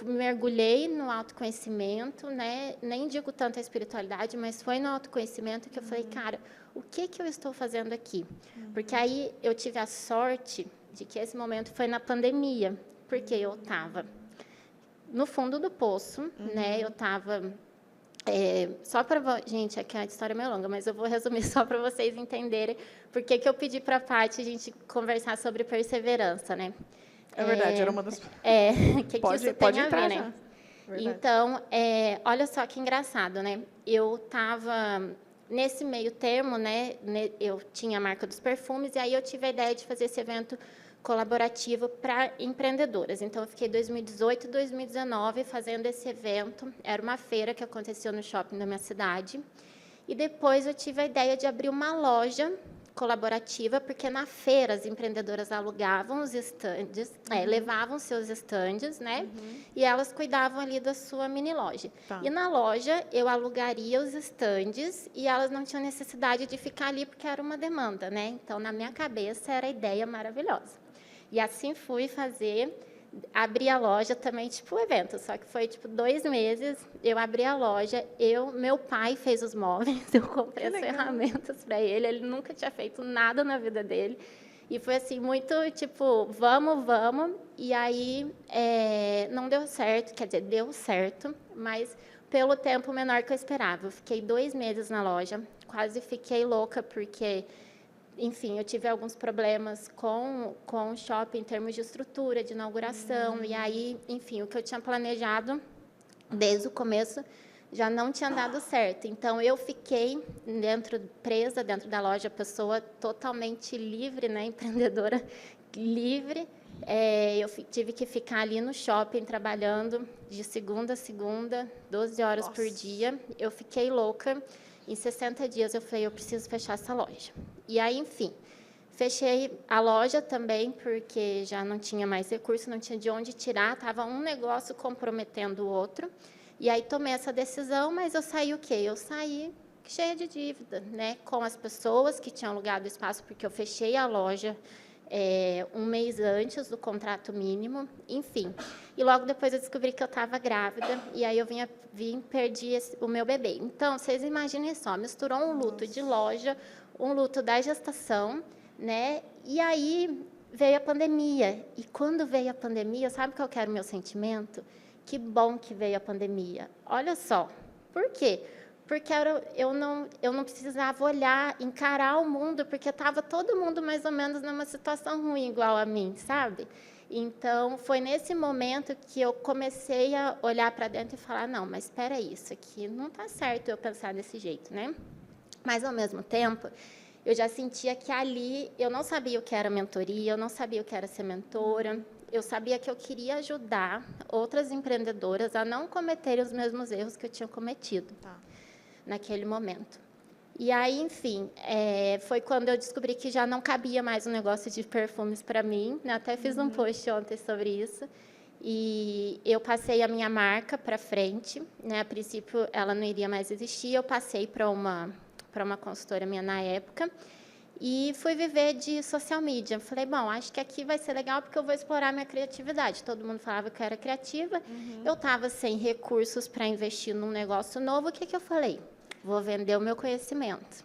Speaker 1: mergulhei no autoconhecimento, né? Nem digo tanto a espiritualidade, mas foi no autoconhecimento que eu falei, cara, o que eu estou fazendo aqui? Porque aí eu tive a sorte de que esse momento foi na pandemia, porque eu estava no fundo do poço, né? Eu estava... só para... Gente, aqui a história é meio longa, mas eu vou resumir só para vocês entenderem por que eu pedi para a Paty a gente conversar sobre perseverança, né?
Speaker 2: É verdade, era uma das...
Speaker 1: que
Speaker 2: pode,
Speaker 1: isso
Speaker 2: pode
Speaker 1: tem a
Speaker 2: entrar
Speaker 1: ver,
Speaker 2: já.
Speaker 1: né?
Speaker 2: Verdade.
Speaker 1: Então, olha só que engraçado, né? Eu estava nesse meio termo, né? Eu tinha a marca dos perfumes, e aí eu tive a ideia de fazer esse evento colaborativo para empreendedoras. Então, eu fiquei 2018 e 2019 fazendo esse evento. Era uma feira que aconteceu no shopping da minha cidade. E depois eu tive a ideia de abrir uma loja colaborativa, porque na feira as empreendedoras alugavam os estandes, levavam seus estandes, né? E elas cuidavam ali da sua mini loja.
Speaker 2: Tá.
Speaker 1: E na loja eu alugaria os estandes e elas não tinham necessidade de ficar ali porque era uma demanda, né? Então, na minha cabeça era a ideia maravilhosa. E assim fui fazer, abri a loja também, tipo evento, só que foi tipo 2 meses, eu abri a loja, meu pai fez os móveis, eu comprei as ferramentas para ele nunca tinha feito nada na vida dele, e foi assim, muito tipo, vamos, e aí não deu certo, quer dizer, deu certo, mas pelo tempo menor que eu esperava. Eu fiquei 2 meses na loja, quase fiquei louca, porque... Enfim, eu tive alguns problemas com o shopping em termos de estrutura, de inauguração, e aí, enfim, o que eu tinha planejado desde o começo já não tinha dado certo. Então, eu fiquei presa dentro da loja, pessoa totalmente livre, né, empreendedora livre. Eu tive que ficar ali no shopping, trabalhando de segunda a segunda, 12 horas por dia. Eu fiquei louca. Em 60 dias, eu falei, eu preciso fechar essa loja. E aí, enfim, fechei a loja também, porque já não tinha mais recurso, não tinha de onde tirar, estava um negócio comprometendo o outro. E aí tomei essa decisão, mas eu saí o quê? Eu saí cheia de dívida, né? Com as pessoas que tinham alugado o espaço, porque eu fechei a loja um mês antes do contrato mínimo, enfim. E logo depois eu descobri que eu estava grávida, e aí eu perdi o meu bebê. Então, vocês imaginem só, misturou um luto de loja, um luto da gestação, né? E aí veio a pandemia. E quando veio a pandemia, sabe qual que era o meu sentimento? Que bom que veio a pandemia. Olha só. Por quê? Porque eu não precisava olhar, encarar o mundo, porque estava todo mundo mais ou menos numa situação ruim, igual a mim, sabe? Então, foi nesse momento que eu comecei a olhar para dentro e falar, não, mas espera aí, isso aqui não está certo eu pensar desse jeito, né? Mas, ao mesmo tempo, eu já sentia que ali eu não sabia o que era mentoria, eu não sabia o que era ser mentora, eu sabia que eu queria ajudar outras empreendedoras a não cometerem os mesmos erros que eu tinha cometido naquele momento. E aí, enfim, foi quando eu descobri que já não cabia mais um negócio de perfumes para mim, né? Até fiz um post ontem sobre isso. E eu passei a minha marca para frente, né? A princípio, ela não iria mais existir, eu passei para uma consultora minha na época, e fui viver de social media. Falei, bom, acho que aqui vai ser legal porque eu vou explorar minha criatividade. Todo mundo falava que eu era criativa, eu estava sem recursos para investir num negócio novo, o que eu falei? Vou vender o meu conhecimento.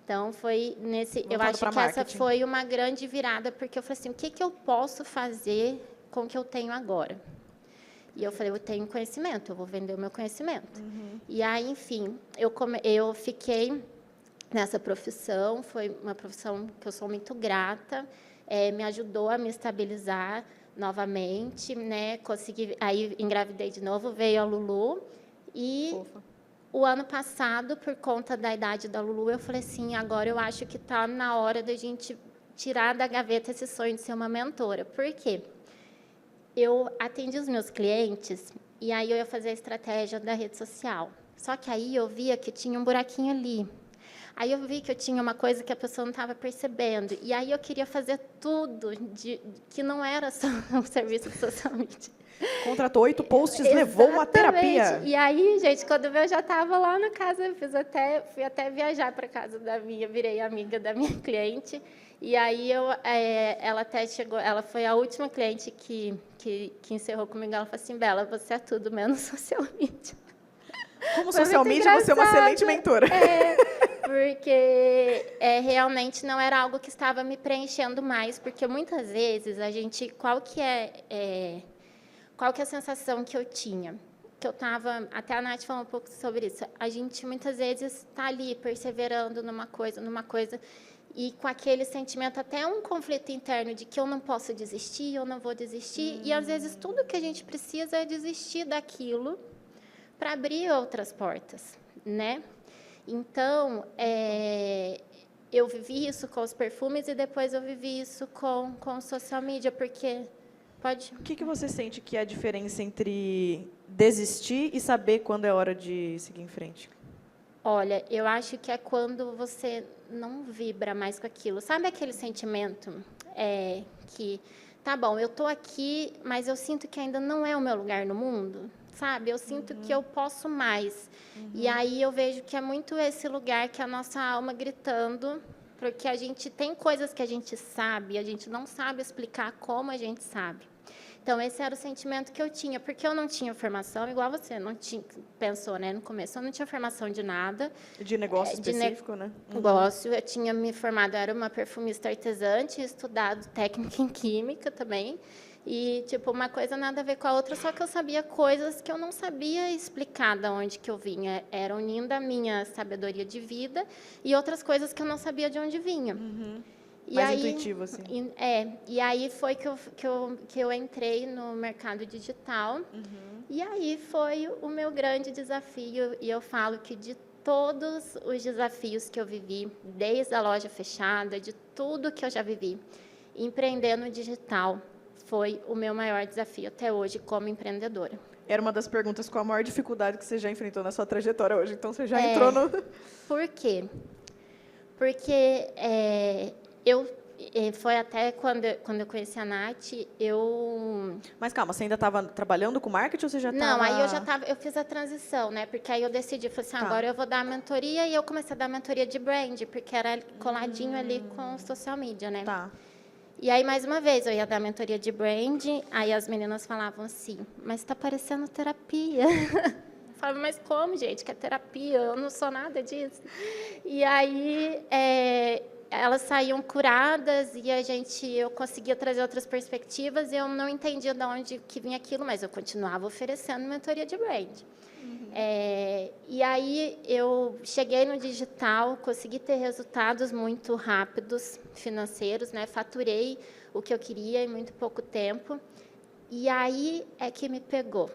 Speaker 1: Então, foi nesse... Eu acho que essa foi uma grande virada, porque eu falei assim, o que eu posso fazer com o que eu tenho agora? E eu falei, eu tenho conhecimento, eu vou vender o meu conhecimento. E aí, enfim, eu fiquei nessa profissão, foi uma profissão que eu sou muito grata, me ajudou a me estabilizar novamente, né? Consegui, aí engravidei de novo, veio a Lulu, e o ano passado, por conta da idade da Lulu, eu falei assim, agora eu acho que está na hora da gente tirar da gaveta esse sonho de ser uma mentora. Por quê? Eu atendi os meus clientes e aí eu ia fazer a estratégia da rede social. Só que aí eu via que tinha um buraquinho ali. Aí eu vi que eu tinha uma coisa que a pessoa não estava percebendo. E aí eu queria fazer tudo que não era só um serviço de social media.
Speaker 2: Contratou 8 posts, levou uma terapia.
Speaker 1: E aí, gente, quando eu já estava lá na casa, fui até viajar para casa virei amiga da minha cliente. E aí ela até chegou, ela foi a última cliente que encerrou comigo. Ela falou assim, Bela, você é tudo menos social media.
Speaker 2: Como social media, você é uma excelente mentora.
Speaker 1: Porque realmente não era algo que estava me preenchendo mais, porque muitas vezes qual que é a sensação que eu tinha? Que eu estava, até a Nath falou um pouco sobre isso, a gente muitas vezes está ali perseverando numa coisa, e com aquele sentimento, até um conflito interno de que eu não posso desistir, eu não vou desistir, e às vezes tudo que a gente precisa é desistir daquilo para abrir outras portas, né? Então, eu vivi isso com os perfumes e depois eu vivi isso com social media, porque... Pode?
Speaker 2: O que você sente que é a diferença entre desistir e saber quando é hora de seguir em frente?
Speaker 1: Olha, eu acho que é quando você não vibra mais com aquilo. Sabe aquele sentimento que, tá bom, eu estou aqui, mas eu sinto que ainda não é o meu lugar no mundo? Sabe? Eu sinto que eu posso mais. E aí eu vejo que é muito esse lugar que a nossa alma gritando, porque a gente tem coisas que a gente sabe, a gente não sabe explicar como a gente sabe. Então, esse era o sentimento que eu tinha, porque eu não tinha formação, igual você, pensou, né, no começo, eu não tinha formação de nada.
Speaker 2: De negócio específico, né?
Speaker 1: Negócio, eu tinha me formado, eu era uma perfumista artesã, tinha estudado técnica em química também, e, tipo, uma coisa nada a ver com a outra, só que eu sabia coisas que eu não sabia explicar de onde que eu vinha. Era unindo a minha sabedoria de vida e outras coisas que eu não sabia de onde vinha.
Speaker 2: Mais intuitivo, assim.
Speaker 1: E aí foi que eu entrei no mercado digital. E aí foi o meu grande desafio. E eu falo que de todos os desafios que eu vivi, desde a loja fechada, de tudo que eu já vivi, empreender no digital foi o meu maior desafio até hoje como empreendedora.
Speaker 2: Era uma das perguntas com a maior dificuldade que você já enfrentou na sua trajetória hoje. Então, você já entrou no...
Speaker 1: Por quê? Porque foi até quando eu conheci a Nath,
Speaker 2: Mas calma, você ainda estava trabalhando com marketing ou você já estava...
Speaker 1: Não, aí eu fiz a transição, né? Porque aí eu decidi, falei assim, agora eu vou dar a mentoria, e eu comecei a dar a mentoria de brand, porque era coladinho ali com social media, né?
Speaker 2: Tá.
Speaker 1: E aí, mais uma vez, eu ia dar a mentoria de brand, aí as meninas falavam assim, mas tá parecendo terapia. Eu falava, mas como, gente, que é terapia? Eu não sou nada disso. E aí, elas saíam curadas e eu conseguia trazer outras perspectivas e eu não entendia de onde que vinha aquilo, mas eu continuava oferecendo mentoria de brand. E aí eu cheguei no digital, consegui ter resultados muito rápidos, financeiros, né? Faturei o que eu queria em muito pouco tempo. E aí é que me pegou.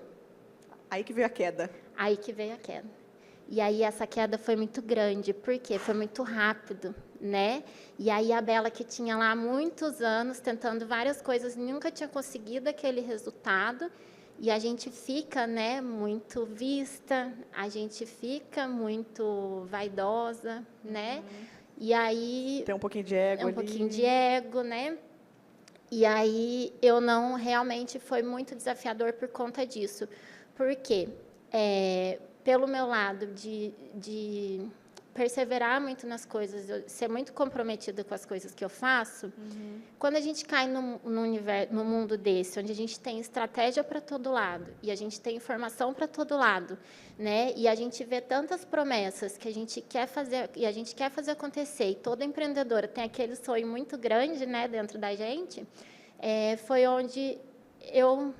Speaker 2: Aí que veio a queda.
Speaker 1: Aí que veio a queda. E aí essa queda foi muito grande, porque foi muito rápido, né? E aí a Bela, que tinha lá muitos anos tentando várias coisas, nunca tinha conseguido aquele resultado. E a gente fica, né, muito vista, a gente fica muito vaidosa, né? E aí...
Speaker 2: Tem um pouquinho de ego ali.
Speaker 1: Um pouquinho de ego, né? E aí eu não... Realmente foi muito desafiador por conta disso. Por quê? Pelo meu lado de perseverar muito nas coisas, ser muito comprometida com as coisas que eu faço, quando a gente cai no mundo desse, onde a gente tem estratégia para todo lado, e a gente tem informação para todo lado, né? E a gente vê tantas promessas que a gente quer fazer, e a gente quer fazer acontecer, e toda empreendedora tem aquele sonho muito grande, né, dentro da gente, foi onde eu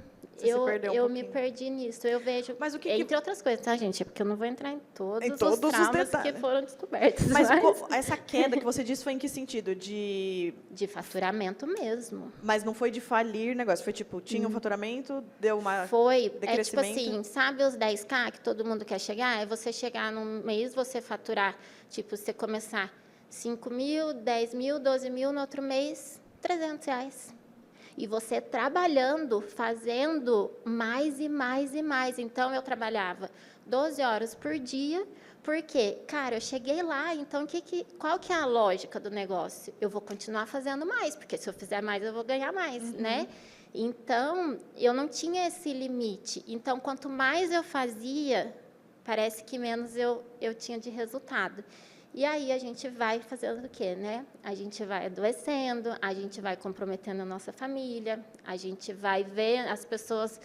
Speaker 1: me perdi nisso. Eu vejo,
Speaker 2: mas
Speaker 1: entre outras coisas, tá, gente? Porque eu não vou entrar em todos os traumas que foram descobertos.
Speaker 2: Mas essa queda que você disse foi em que sentido? De
Speaker 1: faturamento mesmo.
Speaker 2: Mas não foi de falir negócio, foi tipo, tinha um faturamento, deu uma
Speaker 1: tipo assim, sabe os 10K que todo mundo quer chegar? É você chegar num mês, você faturar, tipo, você começar 5 mil, 10 mil, 12 mil, no outro mês, R$300. E você trabalhando, fazendo mais e mais e mais. Então, eu trabalhava 12 horas por dia, porque, cara, eu cheguei lá, então qual que é a lógica do negócio? Eu vou continuar fazendo mais, porque se eu fizer mais, eu vou ganhar mais, né? Então, eu não tinha esse limite. Então, quanto mais eu fazia, parece que menos eu tinha de resultado. E aí a gente vai fazendo o quê, né? A gente vai adoecendo, a gente vai comprometendo a nossa família, a gente vai ver as pessoas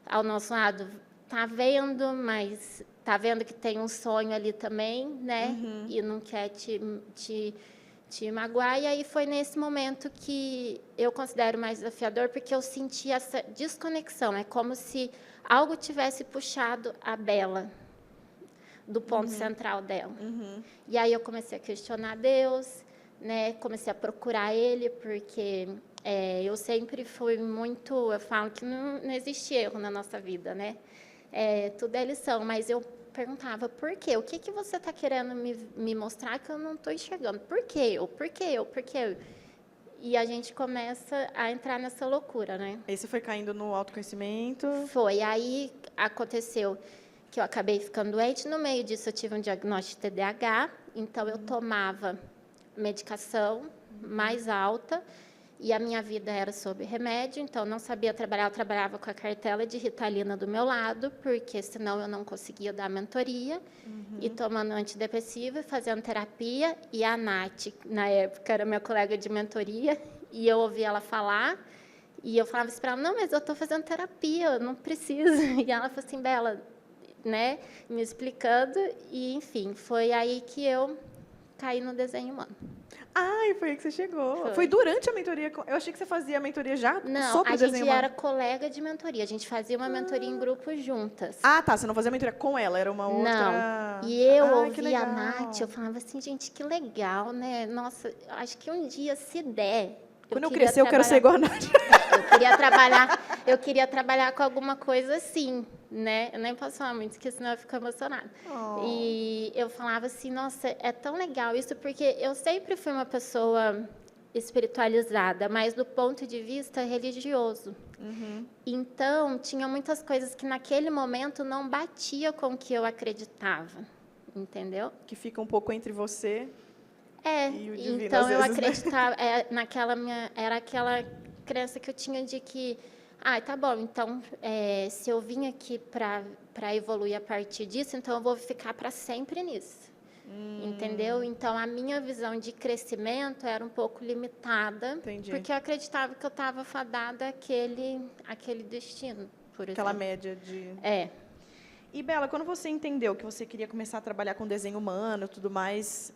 Speaker 1: ao nosso lado, tá vendo, mas tá vendo que tem um sonho ali também, né? E não quer te magoar. E aí foi nesse momento que eu considero mais desafiador, porque eu senti essa desconexão. É como se algo tivesse puxado a Bela do ponto central dela. E aí eu comecei a questionar Deus, né? Comecei a procurar Ele, porque eu sempre fui muito... Eu falo que não existe erro na nossa vida, né? Tudo é lição, mas eu perguntava, por quê? O que você está querendo me mostrar que eu não estou enxergando? Por quê eu? Por quê eu? Por quê eu? E a gente começa a entrar nessa loucura, né?
Speaker 2: Aí você foi caindo no autoconhecimento?
Speaker 1: Foi. Aí aconteceu que eu acabei ficando doente. No meio disso, eu tive um diagnóstico de TDAH, então eu tomava medicação mais alta, e a minha vida era sob remédio, então não sabia trabalhar, eu trabalhava com a cartela de Ritalina do meu lado, porque senão eu não conseguia dar mentoria, e tomando antidepressivo, fazendo terapia, e a Nath, na época, era minha colega de mentoria, e eu ouvia ela falar, e eu falava isso para ela, não, mas eu estou fazendo terapia, eu não preciso. E ela falou assim, Bela, né, me explicando, e enfim, foi aí que eu caí no desenho humano.
Speaker 2: Ai, foi aí que você chegou.
Speaker 1: Foi.
Speaker 2: Foi durante a mentoria? Eu achei que você fazia a mentoria já
Speaker 1: Não,
Speaker 2: sobre
Speaker 1: a
Speaker 2: o desenho
Speaker 1: gente
Speaker 2: humano.
Speaker 1: era colega de mentoria. A gente fazia uma mentoria em grupo juntas.
Speaker 2: Ah, tá. Você não fazia mentoria com ela, era uma
Speaker 1: Não.
Speaker 2: outra...
Speaker 1: E eu
Speaker 2: Ai, que
Speaker 1: ouvia a
Speaker 2: legal.
Speaker 1: Nath, eu falava assim, gente, que legal, né? Nossa, acho que um dia, se der...
Speaker 2: Quando eu
Speaker 1: queria
Speaker 2: crescer, eu quero ser igual a Nath.
Speaker 1: Eu queria trabalhar com alguma coisa assim, né? Eu nem posso falar muito, porque senão eu fico emocionada.
Speaker 2: Oh.
Speaker 1: E eu falava assim, nossa, é tão legal isso, porque eu sempre fui uma pessoa espiritualizada, mas do ponto de vista religioso. Então, tinha muitas coisas que naquele momento não batia com o que eu acreditava, entendeu?
Speaker 2: Que fica um pouco entre você e o divino,
Speaker 1: então
Speaker 2: às
Speaker 1: eu
Speaker 2: vezes, né?
Speaker 1: acreditava, era aquela crença que eu tinha de que, tá bom, então se eu vim aqui para evoluir a partir disso, então eu vou ficar para sempre nisso. Entendeu? Então, a minha visão de crescimento era um pouco limitada,
Speaker 2: Entendi.
Speaker 1: porque eu acreditava que eu estava fadada àquele destino, por
Speaker 2: Aquela
Speaker 1: exemplo.
Speaker 2: média de...
Speaker 1: E,
Speaker 2: Bela, quando você entendeu que você queria começar a trabalhar com desenho humano e tudo mais,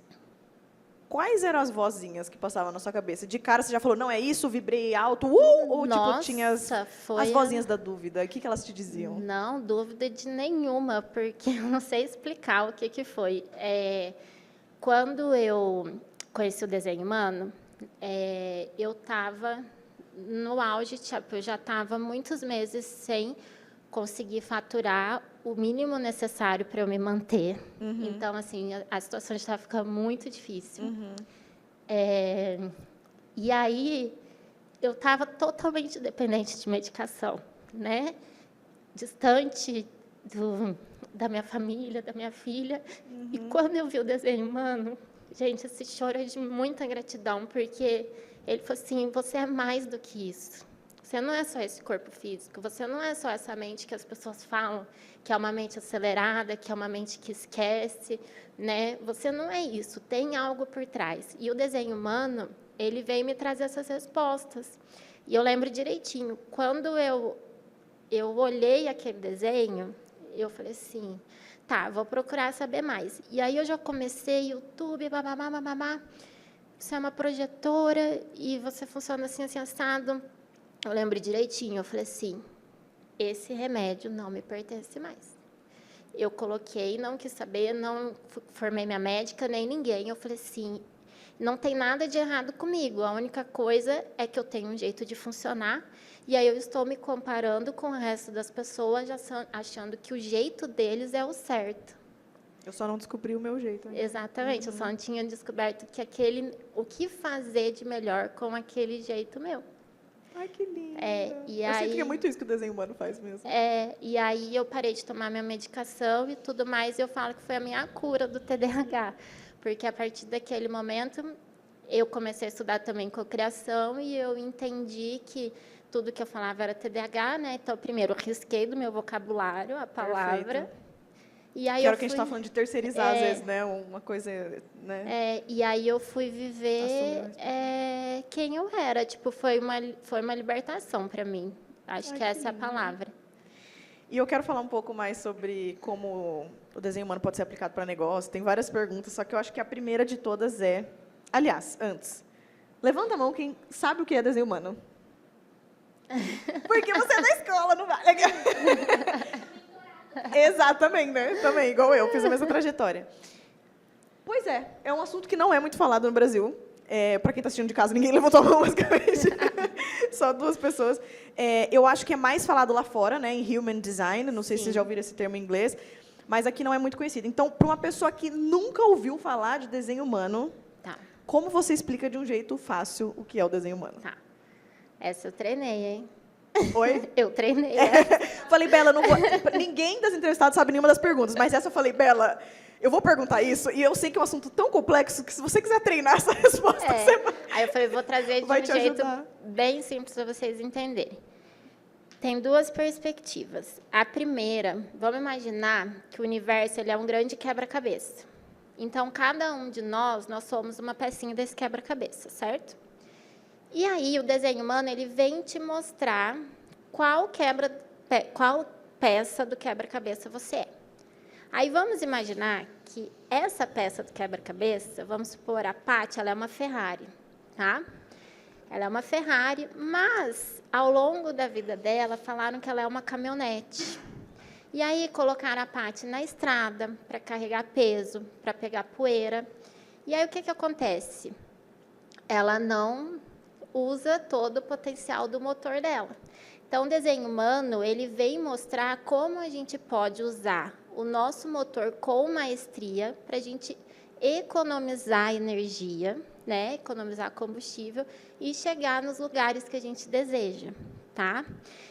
Speaker 2: quais eram as vozinhas que passavam na sua cabeça? De cara, você já falou, não, é isso, vibrei alto, ou
Speaker 1: nossa,
Speaker 2: tipo, tinha as vozinhas da dúvida? O que elas te diziam?
Speaker 1: Não, dúvida de nenhuma, porque eu não sei explicar o que foi. Quando eu conheci o desenho humano, eu estava no auge, tipo, eu já estava muitos meses sem conseguir faturar o mínimo necessário para eu me manter. Então, assim, a situação estava ficando muito difícil. E aí, eu estava totalmente dependente de medicação, né? Distante da minha família, da minha filha. E quando eu vi o desenho humano, gente, esse choro é de muita gratidão, porque ele falou assim, você é mais do que isso. Você não é só esse corpo físico, você não é só essa mente que as pessoas falam, que é uma mente acelerada, que é uma mente que esquece, né? Você não é isso, tem algo por trás. E o desenho humano, ele veio me trazer essas respostas. E eu lembro direitinho, quando eu olhei aquele desenho, eu falei assim, tá, vou procurar saber mais. E aí eu já comecei YouTube, babá, você é uma projetora e você funciona assim, assim, assado. Eu lembro direitinho, eu falei assim, esse remédio não me pertence mais. Eu coloquei, não quis saber, não formei minha médica, nem ninguém. Eu falei assim, não tem nada de errado comigo, a única coisa é que eu tenho um jeito de funcionar, e aí eu estou me comparando com o resto das pessoas, achando que o jeito deles é o certo.
Speaker 2: Eu só não descobri o meu jeito. Né?
Speaker 1: Exatamente, eu só não tinha descoberto que o que fazer de melhor com aquele jeito meu.
Speaker 2: Ai, que lindo.
Speaker 1: Eu
Speaker 2: sinto que é muito isso que o desenho humano faz mesmo.
Speaker 1: E aí eu parei de tomar minha medicação e tudo mais, e eu falo que foi a minha cura do TDAH, porque a partir daquele momento eu comecei a estudar também cocriação e eu entendi que tudo que eu falava era TDAH, né? Então, primeiro, eu risquei do meu vocabulário a palavra.
Speaker 2: Perfeito.
Speaker 1: E aí
Speaker 2: que era o que a gente estava falando de terceirizar, às vezes, né? Uma coisa, né?
Speaker 1: E aí eu fui viver quem eu era. Tipo, foi uma libertação para mim. Acho que essa é a palavra.
Speaker 2: E eu quero falar um pouco mais sobre como o desenho humano pode ser aplicado para negócio. Tem várias perguntas, só que eu acho que a primeira de todas é... Aliás, antes, levanta a mão quem sabe o que é desenho humano. Porque você é da escola, não vale. Exatamente, né? Também, igual eu, fiz a mesma trajetória. Pois é um assunto que não é muito falado no Brasil. Para quem está assistindo de casa, ninguém levantou a mão, basicamente. Só 2 pessoas. Eu acho que é mais falado lá fora, né, em Human Design. Não sei se vocês já ouviram esse termo em inglês. Mas aqui não é muito conhecido. Então, para uma pessoa que nunca ouviu falar de desenho humano, como você explica de um jeito fácil o que é o desenho humano?
Speaker 1: Essa eu treinei, hein?
Speaker 2: Oi?
Speaker 1: Eu treinei.
Speaker 2: Falei, Bela, não vou... ninguém das entrevistadas sabe nenhuma das perguntas, mas essa eu falei, Bela, eu vou perguntar isso, e eu sei que é um assunto tão complexo que se você quiser treinar essa resposta, você vai...
Speaker 1: Aí eu falei, vou trazer de um jeito bem simples para vocês entenderem. Tem 2 perspectivas. A primeira, vamos imaginar que o universo ele é um grande quebra-cabeça. Então, cada um de nós somos uma pecinha desse quebra-cabeça, certo? E aí, o desenho humano, ele vem te mostrar qual peça do quebra-cabeça você é. Aí vamos imaginar que essa peça do quebra-cabeça, vamos supor, a Paty, ela é uma Ferrari, tá? Ela é uma Ferrari, mas ao longo da vida dela, falaram que ela é uma caminhonete. E aí colocaram a Paty na estrada para carregar peso, para pegar poeira. E aí o que acontece? Ela não usa todo o potencial do motor dela. Então, o desenho humano, ele vem mostrar como a gente pode usar o nosso motor com maestria para a gente economizar energia, né? Economizar combustível e chegar nos lugares que a gente deseja, tá?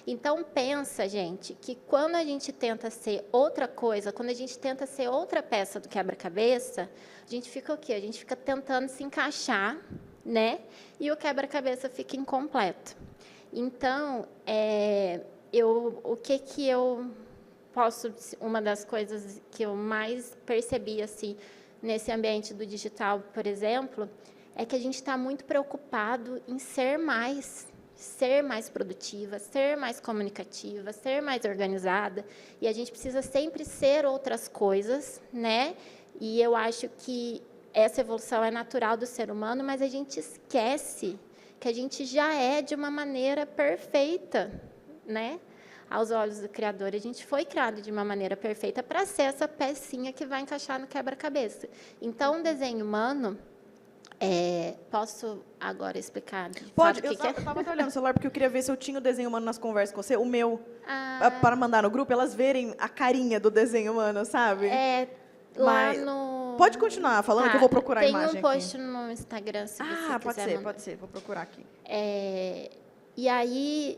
Speaker 1: Então, pensa, gente, que quando a gente tenta ser outra coisa, quando a gente tenta ser outra peça do quebra-cabeça, a gente fica o quê? A gente fica tentando se encaixar, né? E o quebra-cabeça fica incompleto. Então, o que eu posso, uma das coisas que eu mais percebi assim nesse ambiente do digital, por exemplo, é que a gente está muito preocupado em ser mais produtiva, ser mais comunicativa, ser mais organizada, e a gente precisa sempre ser outras coisas, né? E eu acho que essa evolução é natural do ser humano, mas a gente esquece que a gente já é de uma maneira perfeita, né? Aos olhos do Criador, a gente foi criado de uma maneira perfeita para ser essa pecinha que vai encaixar no quebra-cabeça. Então, o desenho humano, posso agora explicar?
Speaker 2: Pode, eu estava olhando o celular porque eu queria ver se eu tinha o desenho humano nas conversas com você, o meu, para mandar no grupo, elas verem a carinha do desenho humano, sabe?
Speaker 1: Lá no...
Speaker 2: Pode continuar falando que eu vou procurar a imagem
Speaker 1: aqui. Tem um post no Instagram, se você quiser.
Speaker 2: Pode ser, vou procurar aqui.
Speaker 1: E aí,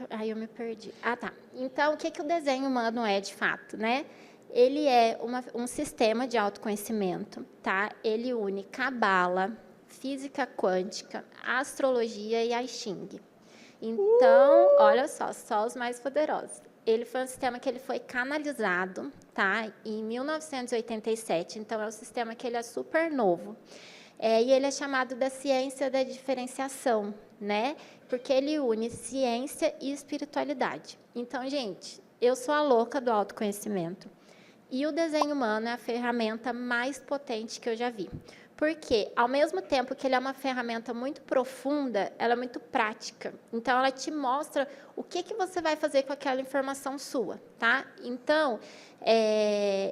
Speaker 1: aí eu me perdi. Tá. Então, o que o desenho humano é, de fato, né? Ele é um sistema de autoconhecimento, tá? Ele une cabala, física quântica, astrologia e I Ching. Então, olha só os mais poderosos. Ele foi um sistema que ele foi canalizado, tá? Em 1987. Então, é um sistema que ele é super novo. E ele é chamado da ciência da diferenciação, né? Porque ele une ciência e espiritualidade. Então, gente, eu sou a louca do autoconhecimento. E o desenho humano é a ferramenta mais potente que eu já vi. Porque, ao mesmo tempo que ele é uma ferramenta muito profunda, ela é muito prática. Então, ela te mostra o que você vai fazer com aquela informação sua, tá? Então,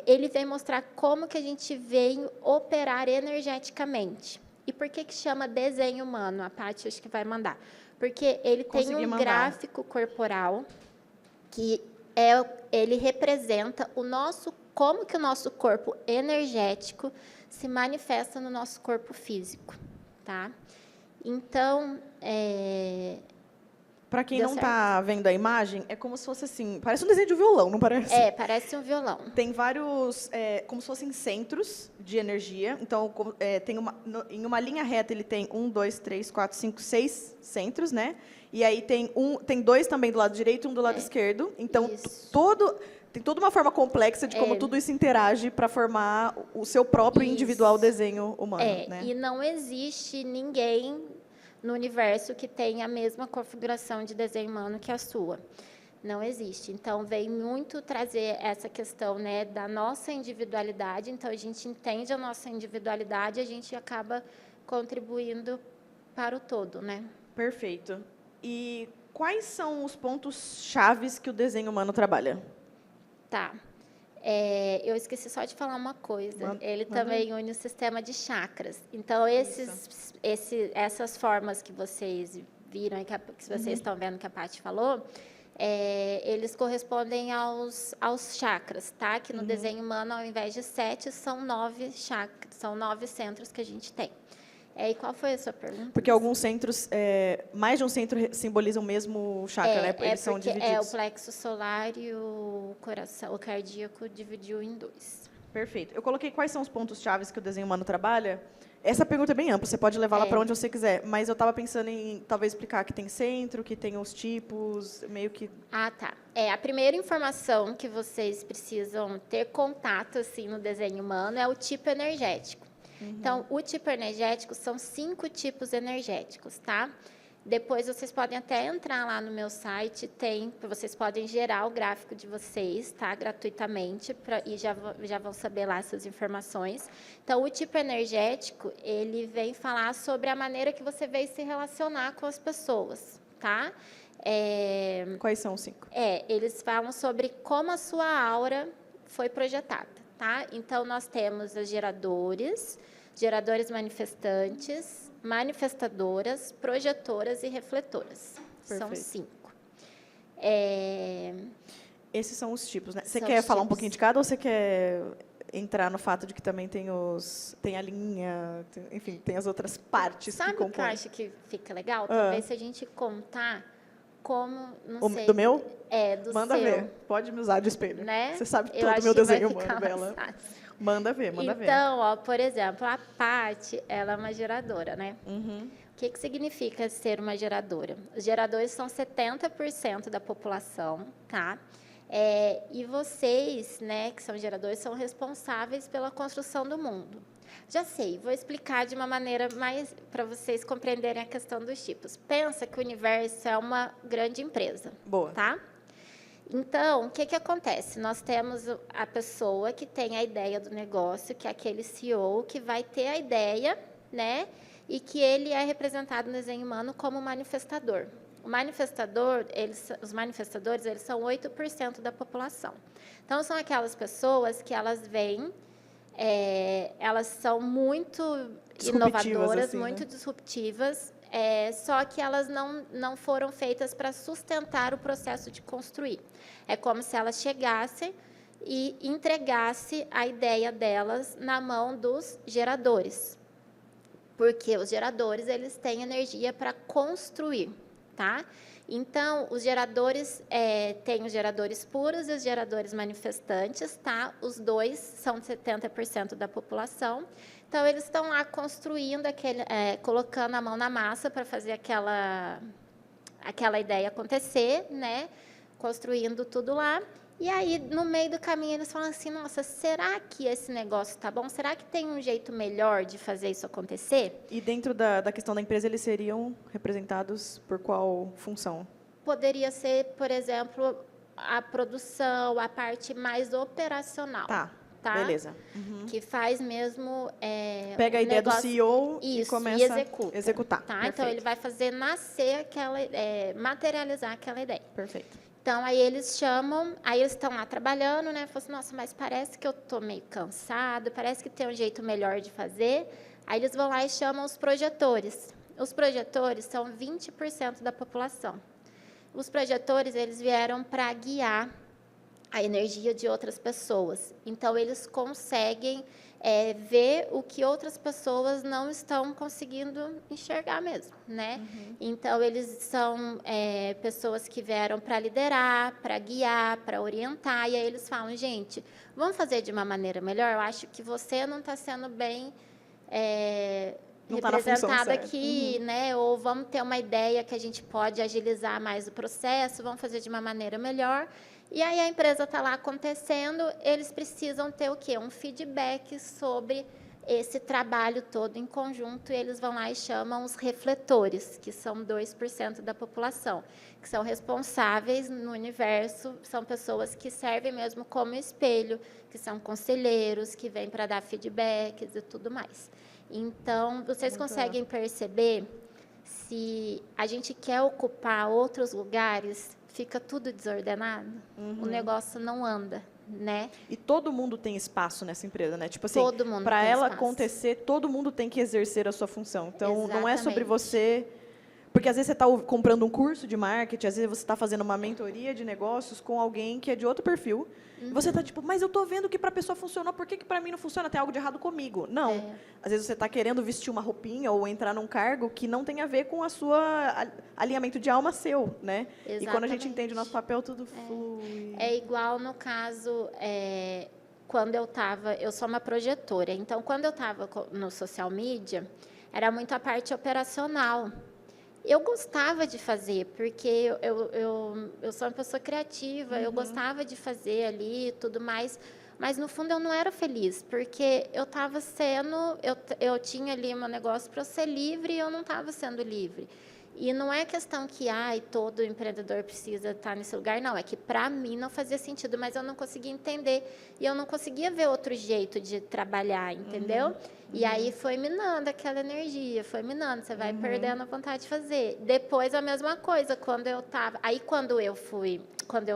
Speaker 1: ele vem mostrar como que a gente vem operar energeticamente. E por que chama desenho humano? A Paty acho que vai mandar. Porque ele tem um gráfico corporal que ele representa como que o nosso corpo energético se manifesta no nosso corpo físico, tá? Então,
Speaker 2: para quem não está vendo a imagem, é como se fosse assim, parece um desenho de um violão, não parece?
Speaker 1: Parece um violão.
Speaker 2: Tem vários, como se fossem centros de energia. Então, em uma linha reta, ele tem 1, 2, 3, 4, 5, 6 centros, né? E aí tem dois também do lado direito e um do lado esquerdo. Então, tem toda uma forma complexa de como tudo isso interage para formar o seu próprio individual desenho humano. Né?
Speaker 1: E não existe ninguém no universo que tenha a mesma configuração de desenho humano que a sua. Não existe. Então, vem muito trazer essa questão, né, da nossa individualidade. Então, a gente entende a nossa individualidade e a gente acaba contribuindo para o todo, né?
Speaker 2: Perfeito. E quais são os pontos chaves que o desenho humano trabalha?
Speaker 1: Tá. Eu esqueci só de falar uma coisa. Ele também une o sistema de chakras. Então, essas formas que vocês viram, que vocês estão vendo que a Paty falou, eles correspondem aos chakras, tá? Que no desenho humano, ao invés de 7, são 9 chakras, são 9 centros que a gente tem. E qual foi a sua pergunta?
Speaker 2: Porque alguns centros, mais de um centro simbolizam o mesmo chakra, né? Eles são divididos.
Speaker 1: O plexo solar e o coração, o cardíaco dividiu em 2.
Speaker 2: Perfeito. Eu coloquei quais são os pontos chaves que o desenho humano trabalha. Essa pergunta é bem ampla, você pode levar lá para onde você quiser. Mas eu estava pensando em, talvez, explicar que tem centro, que tem os tipos, meio que...
Speaker 1: Tá. A primeira informação que vocês precisam ter contato, assim, no desenho humano é o tipo energético. Então, o tipo energético são 5 tipos energéticos, tá? Depois vocês podem até entrar lá no meu site, vocês podem gerar o gráfico de vocês, tá? Gratuitamente, e já vão saber lá essas informações. Então, o tipo energético, ele vem falar sobre a maneira que você vai se relacionar com as pessoas, tá?
Speaker 2: Quais são os 5?
Speaker 1: Eles falam sobre como a sua aura foi projetada, tá? Então, nós temos os geradores manifestantes, manifestadoras, projetoras e refletoras.
Speaker 2: Perfeito.
Speaker 1: São 5.
Speaker 2: Esses são os tipos, né? Você
Speaker 1: São
Speaker 2: quer
Speaker 1: os
Speaker 2: falar um
Speaker 1: tipos.
Speaker 2: pouquinho de cada ou você quer entrar no fato de que também tem a linha, enfim, tem as outras partes
Speaker 1: Sabe
Speaker 2: que
Speaker 1: o que eu
Speaker 2: compõem?
Speaker 1: acho que fica legal? Talvez se a gente contar como, não sei...
Speaker 2: Do meu?
Speaker 1: Do
Speaker 2: Manda
Speaker 1: seu,
Speaker 2: ver. Pode me usar de espelho.
Speaker 1: né?
Speaker 2: Você sabe
Speaker 1: Eu
Speaker 2: todo o
Speaker 1: acho
Speaker 2: meu
Speaker 1: que vai
Speaker 2: desenho
Speaker 1: ficar
Speaker 2: humano,
Speaker 1: mais
Speaker 2: Bela.
Speaker 1: fácil.
Speaker 2: Manda ver, manda ver.
Speaker 1: Então, ó, por exemplo, a Paty, ela é uma geradora, né?
Speaker 2: Uhum.
Speaker 1: O que significa ser uma geradora? Os geradores são 70% da população, tá? E vocês, né, que são geradores, são responsáveis pela construção do mundo. Já sei, vou explicar de uma maneira mais para vocês compreenderem a questão dos tipos. Pensa que o universo é uma grande empresa.
Speaker 2: Boa.
Speaker 1: Tá? Então, o que acontece? Nós temos a pessoa que tem a ideia do negócio, que é aquele CEO que vai ter a ideia, né? E que ele é representado no desenho humano como manifestador. O manifestador, os manifestadores, eles são 8% da população. Então, são aquelas pessoas que elas vêm, elas são muito inovadoras,
Speaker 2: assim,
Speaker 1: muito
Speaker 2: né?
Speaker 1: disruptivas, só que elas não foram feitas para sustentar o processo de construir. É como se elas chegassem e entregassem a ideia delas na mão dos geradores. Porque os geradores, eles têm energia para construir, tá? Então, os geradores, tem os geradores puros e os geradores manifestantes, tá? Os dois são 70% da população. Então, eles estão lá construindo, colocando a mão na massa para fazer aquela ideia acontecer, né? Construindo tudo lá. E aí, no meio do caminho, eles falam assim, nossa, será que esse negócio está bom? Será que tem um jeito melhor de fazer isso acontecer?
Speaker 2: E dentro da questão da empresa, eles seriam representados por qual função?
Speaker 1: Poderia ser, por exemplo, a produção, a parte mais operacional.
Speaker 2: Tá, beleza. Uhum.
Speaker 1: Que faz mesmo...
Speaker 2: Pega a ideia do CEO
Speaker 1: e
Speaker 2: começa
Speaker 1: a
Speaker 2: executar.
Speaker 1: Tá? Então, ele vai fazer nascer materializar aquela ideia.
Speaker 2: Perfeito.
Speaker 1: Então, aí eles chamam, aí eles estão lá trabalhando, né? Falam assim, nossa, mas parece que eu estou meio cansado, parece que tem um jeito melhor de fazer. Aí eles vão lá e chamam os projetores. Os projetores são 20% da população. Os projetores, eles vieram para guiar a energia de outras pessoas. Então, eles conseguem ver o que outras pessoas não estão conseguindo enxergar mesmo, né?
Speaker 2: Uhum.
Speaker 1: Então, eles são pessoas que vieram para liderar, para guiar, para orientar, e aí eles falam, gente, vamos fazer de uma maneira melhor? Eu acho que você não está sendo bem representada aqui, né? Ou vamos ter uma ideia que a gente pode agilizar mais o processo, vamos fazer de uma maneira melhor. E aí a empresa está lá acontecendo, eles precisam ter o quê? Um feedback sobre esse trabalho todo em conjunto, e eles vão lá e chamam os refletores, que são 2% da população, que são responsáveis no universo, são pessoas que servem mesmo como espelho, que são conselheiros, que vêm para dar feedbacks e tudo mais. Então, vocês conseguem perceber se a gente quer ocupar outros lugares, fica tudo desordenado, o negócio não anda, né?
Speaker 2: E todo mundo tem espaço nessa empresa, né? Tipo assim,
Speaker 1: todo mundo
Speaker 2: para
Speaker 1: tem
Speaker 2: ela
Speaker 1: espaço.
Speaker 2: acontecer, todo mundo tem que exercer a sua função. Então, não é sobre
Speaker 1: Exatamente.
Speaker 2: você... Porque às vezes você está comprando um curso de marketing, às vezes você está fazendo uma mentoria de negócios com alguém que é de outro perfil. E você está tipo, mas eu estou vendo que para a pessoa funcionou, por que para mim não funciona? Tem algo de errado comigo. Não. Às vezes você está querendo vestir uma roupinha ou entrar num cargo que não tem a ver com a sua alinhamento de alma seu, né?
Speaker 1: Exatamente.
Speaker 2: E quando a gente entende o nosso papel, tudo flui.
Speaker 1: É igual no caso, quando eu sou uma projetora, então quando eu estava no social media, era muito a parte operacional. Eu gostava de fazer, porque eu sou uma pessoa criativa, eu gostava de fazer ali e tudo mais, mas no fundo eu não era feliz, porque eu estava eu tinha ali meu negócio para eu ser livre e eu não estava sendo livre. E não é questão que todo empreendedor precisa estar nesse lugar, não. É que, para mim, não fazia sentido, mas eu não conseguia entender. E eu não conseguia ver outro jeito de trabalhar, entendeu? E aí foi minando aquela energia, foi minando. Você vai perdendo a vontade de fazer. Depois, a mesma coisa. Quando eu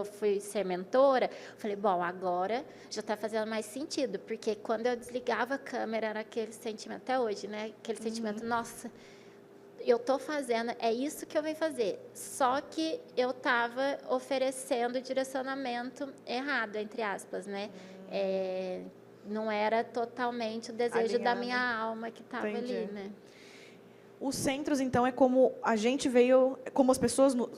Speaker 1: fui ser mentora, eu falei, bom, agora já está fazendo mais sentido. Porque quando eu desligava a câmera, era aquele sentimento, até hoje, né? Aquele sentimento, nossa, eu estou fazendo, é isso que eu venho fazer. Só que eu estava oferecendo direcionamento errado, entre aspas, né? Não era totalmente o desejo da minha alma que estava ali, né?
Speaker 2: Os centros, então, é como a gente veio, como as pessoas nos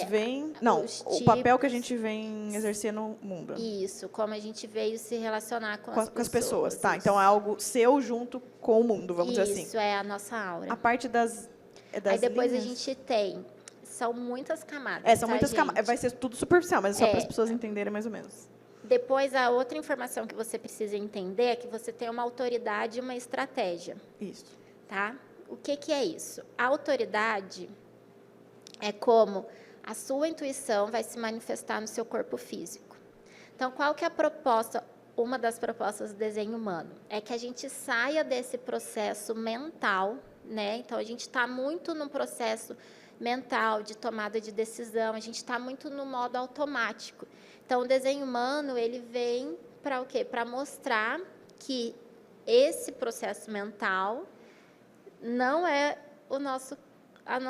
Speaker 2: veem... Não, o papel que a gente vem exercer no mundo.
Speaker 1: Isso, como a gente veio se relacionar com as
Speaker 2: pessoas. Tá,
Speaker 1: isso.
Speaker 2: então é algo seu junto com o mundo, vamos dizer assim.
Speaker 1: Isso, é a nossa aura.
Speaker 2: A parte das
Speaker 1: Aí depois
Speaker 2: linhas.
Speaker 1: a gente tem... São muitas camadas,
Speaker 2: são muitas camadas. Vai ser tudo superficial, mas é só para as pessoas entenderem mais ou menos.
Speaker 1: Depois, a outra informação que você precisa entender é que você tem uma autoridade e uma estratégia.
Speaker 2: Isso.
Speaker 1: Tá? O que é isso? A autoridade é como a sua intuição vai se manifestar no seu corpo físico. Então, qual que é a proposta? Uma das propostas do desenho humano é que a gente saia desse processo mental, né? Então, a gente está muito no processo mental de tomada de decisão, a gente está muito no modo automático. Então, o desenho humano, ele vem para o quê? Para mostrar que esse processo mental não é o nosso...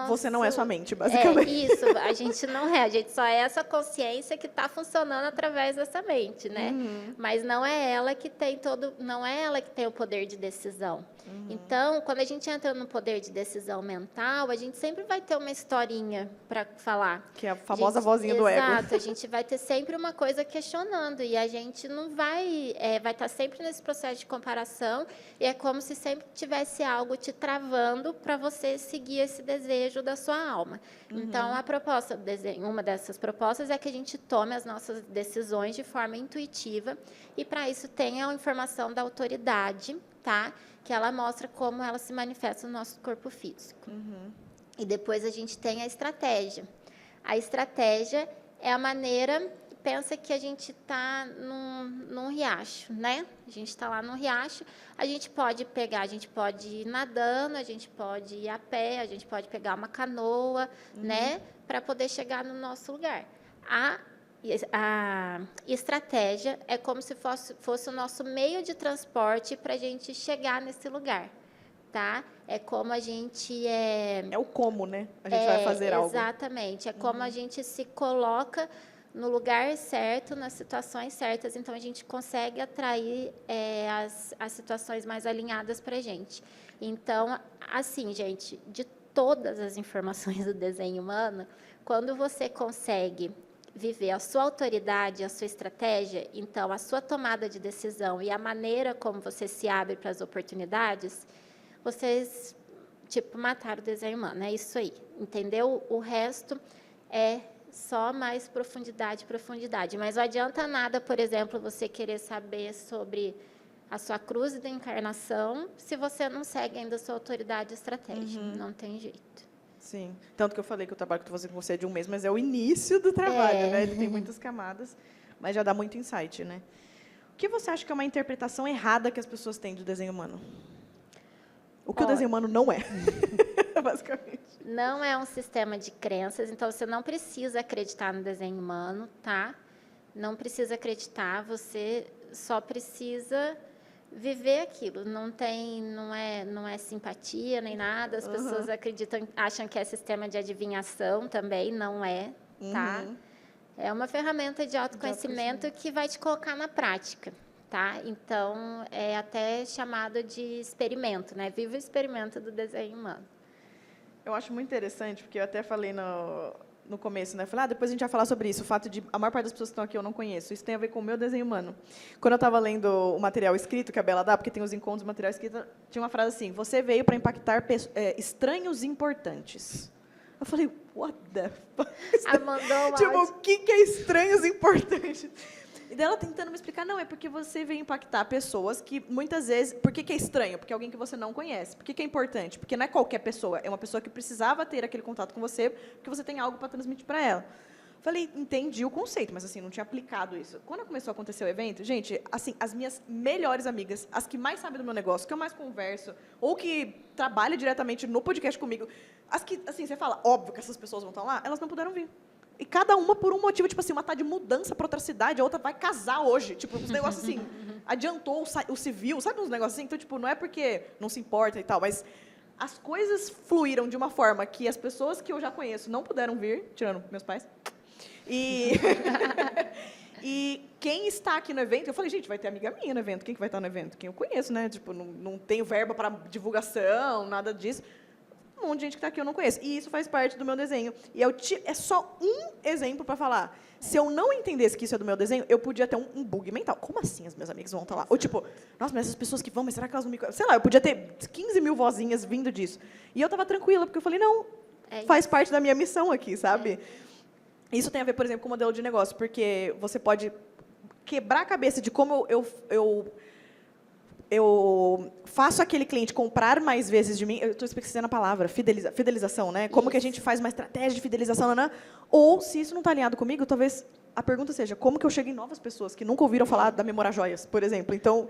Speaker 2: Você não é sua mente, basicamente.
Speaker 1: Isso, a gente não é. A gente só é essa consciência que está funcionando através dessa mente, né? Mas não é ela que tem não é ela que tem o poder de decisão. Então, quando a gente entra no poder de decisão mental, a gente sempre vai ter uma historinha para falar.
Speaker 2: Que é a famosa vozinha do ego.
Speaker 1: Exato, a gente vai ter sempre uma coisa questionando e a gente não vai estar sempre nesse processo de comparação e é como se sempre tivesse algo te travando para você seguir esse desejo da sua alma. Então, a proposta do desenho, uma dessas propostas é que a gente tome as nossas decisões de forma intuitiva e, para isso, tem a informação da autoridade, tá? Que ela mostra como ela se manifesta no nosso corpo físico. E depois a gente tem a estratégia. A estratégia é a maneira... Pensa que a gente está num riacho, né? A gente está lá num riacho, a gente pode ir nadando, a gente pode ir a pé, a gente pode pegar uma canoa, né? Para poder chegar no nosso lugar. A estratégia é como se fosse o nosso meio de transporte para a gente chegar nesse lugar, tá? É como a gente... É
Speaker 2: o como, né? A gente vai fazer algo.
Speaker 1: Exatamente. É como a gente se coloca no lugar certo, nas situações certas, então a gente consegue atrair as situações mais alinhadas para a gente. Então, assim, gente, de todas as informações do desenho humano, quando você consegue viver a sua autoridade, a sua estratégia, então a sua tomada de decisão e a maneira como você se abre para as oportunidades, vocês, mataram o desenho humano, é isso aí, entendeu? O resto é só mais profundidade. Mas não adianta nada, por exemplo, você querer saber sobre a sua cruz da encarnação se você não segue ainda a sua autoridade e estratégia. Não tem jeito.
Speaker 2: Sim. Tanto que eu falei que o trabalho que eu estou fazendo com você é de um mês, mas é o início do trabalho, né? Ele tem muitas camadas, mas já dá muito insight, né? O que você acha que é uma interpretação errada que as pessoas têm do desenho humano? O que o desenho humano não é, basicamente.
Speaker 1: Não é um sistema de crenças, então você não precisa acreditar no desenho humano, tá? Não precisa acreditar, você só precisa viver aquilo. Não é simpatia nem nada. As pessoas acham que é sistema de adivinhação também, não é, tá? É uma ferramenta de autoconhecimento que vai te colocar na prática, tá? Então, é até chamado de experimento, né? Viva o experimento do desenho humano.
Speaker 2: Eu acho muito interessante, porque eu até falei no começo, né? Falei, depois a gente vai falar sobre isso, o fato de a maior parte das pessoas que estão aqui eu não conheço. Isso tem a ver com o meu desenho humano. Quando eu estava lendo o material escrito que a Bela dá, porque tem os encontros do material escrito, tinha uma frase assim, você veio para impactar estranhos importantes. Eu falei, what the fuck?
Speaker 1: Mandou uma
Speaker 2: o que é estranhos importantes? E dela tentando me explicar, não, é porque você vem impactar pessoas que muitas vezes... Por que é estranho? Porque é alguém que você não conhece. Por que é importante? Porque não é qualquer pessoa, é uma pessoa que precisava ter aquele contato com você, porque você tem algo para transmitir para ela. Falei, entendi o conceito, mas assim, não tinha aplicado isso. Quando começou a acontecer o evento, gente, assim, as minhas melhores amigas, as que mais sabem do meu negócio, que eu mais converso, ou que trabalham diretamente no podcast comigo, as que, assim, você fala, óbvio que essas pessoas vão estar lá, elas não puderam vir. E cada uma por um motivo, tipo assim, uma tá de mudança para outra cidade, a outra vai casar hoje. Tipo, uns negócios assim, adiantou o civil, sabe uns negócios assim? Então, tipo, não é porque não se importa e tal, mas as coisas fluíram de uma forma que as pessoas que eu já conheço não puderam vir, tirando meus pais. E, e quem está aqui no evento, eu falei, gente, vai ter amiga minha no evento. Quem que vai estar no evento? Quem eu conheço, né? Tipo, não tenho verba para divulgação, nada disso. Um monte de gente que está aqui eu não conheço. E isso faz parte do meu desenho. E é só um exemplo para falar. Se eu não entendesse que isso é do meu desenho, eu podia ter um bug mental. Como assim as minhas amigas vão estar lá? Ou tipo, nossa, mas essas pessoas que vão, mas será que elas não me... Sei lá, eu podia ter 15 mil vozinhas vindo disso. E eu estava tranquila, porque eu falei, não, faz parte da minha missão aqui, sabe? Isso tem a ver, por exemplo, com o modelo de negócio, porque você pode quebrar a cabeça de como eu faço aquele cliente comprar mais vezes de mim. Eu estou esquecendo a palavra, fidelização, né? Como que a gente faz uma estratégia de fidelização, né? Ou, se isso não está alinhado comigo, talvez a pergunta seja, como que eu chego em novas pessoas que nunca ouviram falar da Memora Joias, por exemplo? Então,